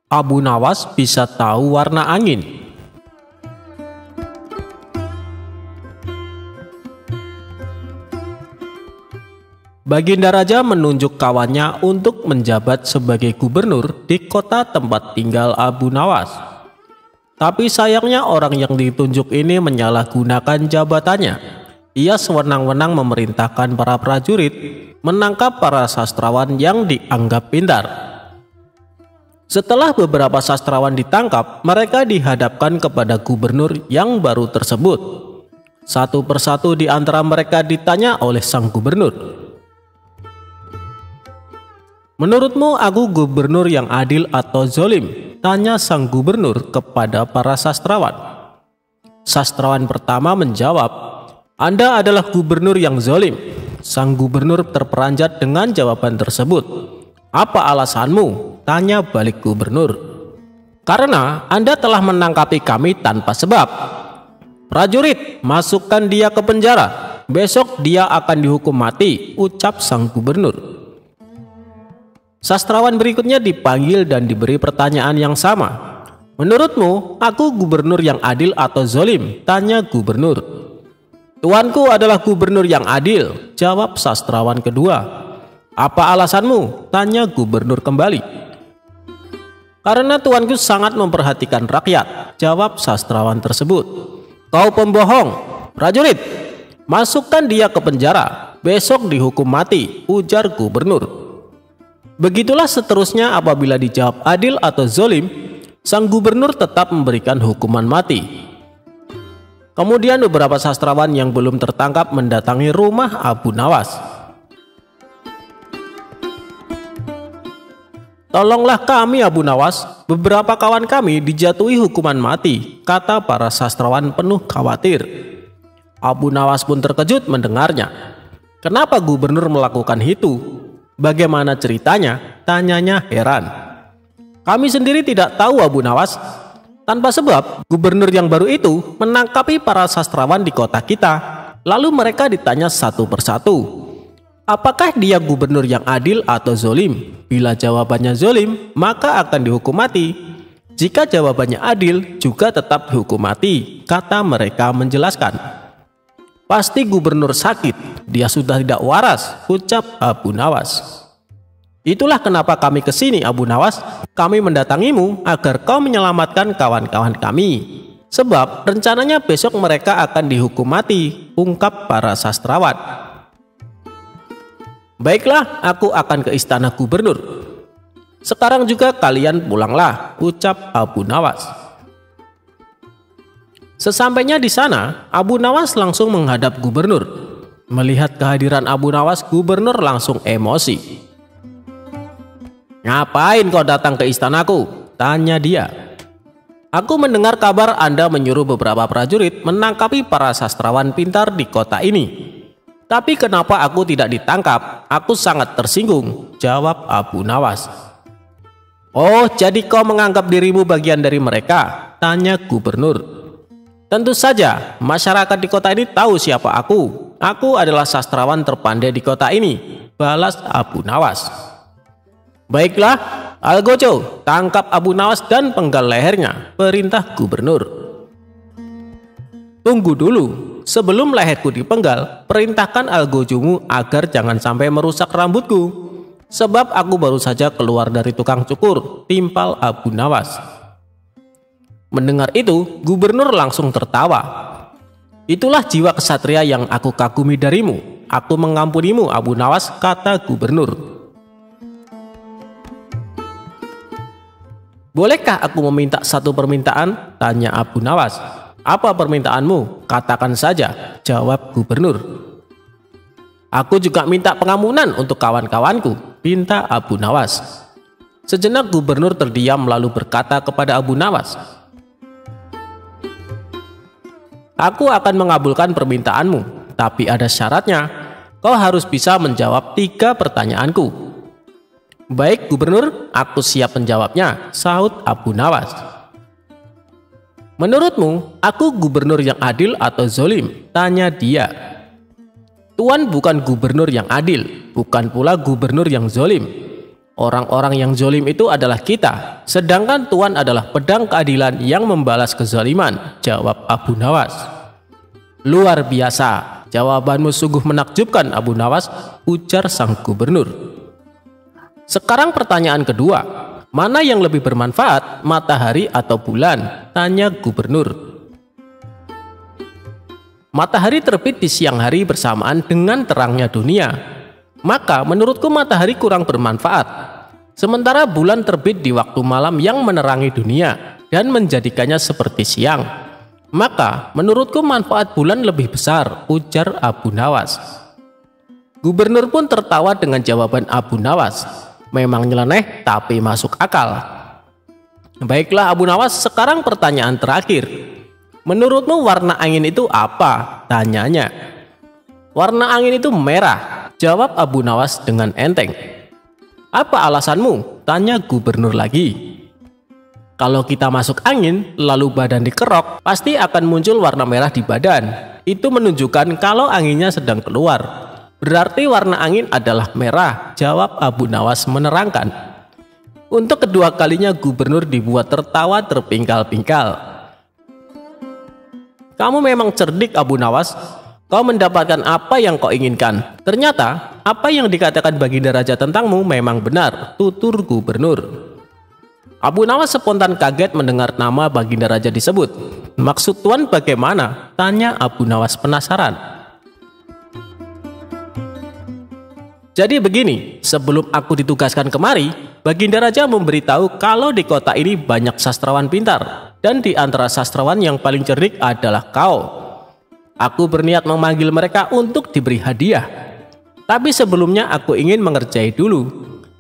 Abu Nawas bisa tahu warna angin. Baginda Raja menunjuk kawannya untuk menjabat sebagai gubernur di kota tempat tinggal Abu Nawas. Tapi sayangnya orang yang ditunjuk ini menyalahgunakan jabatannya. Ia sewenang-wenang memerintahkan para prajurit menangkap para sastrawan yang dianggap pintar. Setelah beberapa sastrawan ditangkap, mereka dihadapkan kepada gubernur yang baru tersebut. Satu persatu di antara mereka ditanya oleh sang gubernur. "Menurutmu aku gubernur yang adil atau zolim?" tanya sang gubernur kepada para sastrawan. Sastrawan pertama menjawab, "Anda adalah gubernur yang zolim." Sang gubernur terperanjat dengan jawaban tersebut. "Apa alasanmu?" tanya balik gubernur. "Karena Anda telah menangkapi kami tanpa sebab." "Prajurit, masukkan dia ke penjara. Besok dia akan dihukum mati," ucap sang gubernur. Sastrawan berikutnya dipanggil dan diberi pertanyaan yang sama. "Menurutmu, aku gubernur yang adil atau zolim?" tanya gubernur. "Tuanku adalah gubernur yang adil," jawab sastrawan kedua. "Apa alasanmu?" tanya gubernur kembali. "Karena tuanku sangat memperhatikan rakyat," jawab sastrawan tersebut. "Kau pembohong. Prajurit, masukkan dia ke penjara. Besok dihukum mati," ujar gubernur. Begitulah seterusnya. Apabila dijawab adil atau zolim, sang gubernur tetap memberikan hukuman mati. Kemudian beberapa sastrawan yang belum tertangkap mendatangi rumah Abu Nawas. "Tolonglah kami Abu Nawas, beberapa kawan kami dijatuhi hukuman mati," kata para sastrawan penuh khawatir. Abu Nawas pun terkejut mendengarnya. "Kenapa gubernur melakukan itu? Bagaimana ceritanya?" tanyanya heran. "Kami sendiri tidak tahu Abu Nawas. Tanpa sebab, gubernur yang baru itu menangkapi para sastrawan di kota kita. Lalu mereka ditanya satu persatu, apakah dia gubernur yang adil atau zolim? Bila jawabannya zolim, maka akan dihukum mati. Jika jawabannya adil, juga tetap dihukum mati," kata mereka menjelaskan. "Pasti gubernur sakit, dia sudah tidak waras," ucap Abu Nawas. "Itulah kenapa kami ke sini Abu Nawas. Kami mendatangimu agar kau menyelamatkan kawan-kawan kami. Sebab rencananya besok mereka akan dihukum mati," ungkap para sastrawan. "Baiklah, aku akan ke istana gubernur. Sekarang juga kalian pulanglah," ucap Abu Nawas. Sesampainya di sana, Abu Nawas langsung menghadap gubernur. Melihat kehadiran Abu Nawas, gubernur langsung emosi. "Ngapain kau datang ke istanaku?" tanya dia. "Aku mendengar kabar Anda menyuruh beberapa prajurit menangkapi para sastrawan pintar di kota ini. Tapi kenapa aku tidak ditangkap? Aku sangat tersinggung," jawab Abu Nawas. "Oh, jadi kau menganggap dirimu bagian dari mereka?" tanya gubernur. "Tentu saja, masyarakat di kota ini tahu siapa aku. Aku adalah sastrawan terpandai di kota ini," balas Abu Nawas. "Baiklah, Algojo, tangkap Abu Nawas dan penggal lehernya," perintah gubernur. "Tunggu dulu, sebelum leherku dipenggal, perintahkan Algojomu agar jangan sampai merusak rambutku. Sebab aku baru saja keluar dari tukang cukur," timpal Abu Nawas. Mendengar itu, gubernur langsung tertawa. "Itulah jiwa kesatria yang aku kagumi darimu. Aku mengampunimu Abu Nawas," kata gubernur. "Bolehkah aku meminta satu permintaan?" tanya Abu Nawas. "Apa permintaanmu? Katakan saja," jawab gubernur. "Aku juga minta pengampunan untuk kawan-kawanku," pinta Abu Nawas. Sejenak gubernur terdiam lalu berkata kepada Abu Nawas, "Aku akan mengabulkan permintaanmu, tapi ada syaratnya. Kau harus bisa menjawab 3 pertanyaanku. Baik Gubernur, aku siap menjawabnya, sahut Abu Nawas. Menurutmu, aku gubernur yang adil atau zolim? Tanya dia. Tuan bukan gubernur yang adil, bukan pula gubernur yang zolim. Orang-orang yang zolim itu adalah kita, sedangkan Tuan adalah pedang keadilan yang membalas kezaliman, jawab Abu Nawas. Luar biasa, jawabanmu sungguh menakjubkan Abu Nawas, ujar sang gubernur. Sekarang pertanyaan kedua, mana yang lebih bermanfaat, matahari atau bulan? Tanya gubernur. Matahari terbit di siang hari bersamaan dengan terangnya dunia. Maka menurutku matahari kurang bermanfaat. Sementara bulan terbit di waktu malam yang menerangi dunia dan menjadikannya seperti siang. Maka menurutku manfaat bulan lebih besar, ujar Abu Nawas. Gubernur pun tertawa dengan jawaban Abu Nawas. Memang nyeleneh tapi masuk akal. Baiklah Abu Nawas, sekarang pertanyaan terakhir. Menurutmu warna angin itu apa? Tanyanya. Warna angin itu merah, jawab Abu Nawas dengan enteng. Apa alasanmu? Tanya gubernur lagi. Kalau kita masuk angin, lalu badan dikerok, pasti akan muncul warna merah di badan. Itu menunjukkan kalau anginnya sedang keluar. Berarti warna angin adalah merah, jawab Abu Nawas menerangkan. Untuk kedua kalinya gubernur dibuat tertawa terpingkal-pingkal. Kamu memang cerdik Abu Nawas. Kau mendapatkan apa yang kau inginkan. Ternyata, apa yang dikatakan Baginda Raja tentangmu memang benar, tutur gubernur. Abu Nawas spontan kaget mendengar nama Baginda Raja disebut. Maksud Tuan bagaimana? Tanya Abu Nawas penasaran. Jadi begini, sebelum aku ditugaskan kemari, Baginda Raja memberitahu kalau di kota ini banyak sastrawan pintar. Dan di antara sastrawan yang paling cerdik adalah kau. Aku berniat memanggil mereka untuk diberi hadiah. Tapi sebelumnya aku ingin mengerjai dulu.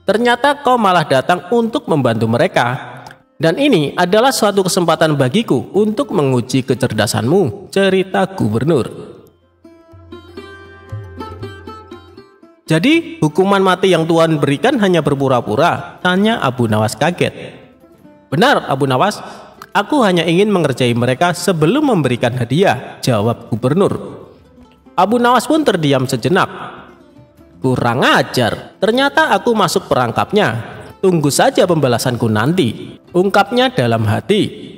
Ternyata kau malah datang untuk membantu mereka. Dan ini adalah suatu kesempatan bagiku untuk menguji kecerdasanmu, cerita gubernur. Jadi hukuman mati yang Tuan berikan hanya berpura-pura? Tanya Abu Nawas kaget. Benar Abu Nawas. Aku hanya ingin mengerjai mereka sebelum memberikan hadiah, jawab gubernur. Abu Nawas pun terdiam sejenak. Kurang ajar, ternyata aku masuk perangkapnya. Tunggu saja pembalasanku nanti, ungkapnya dalam hati.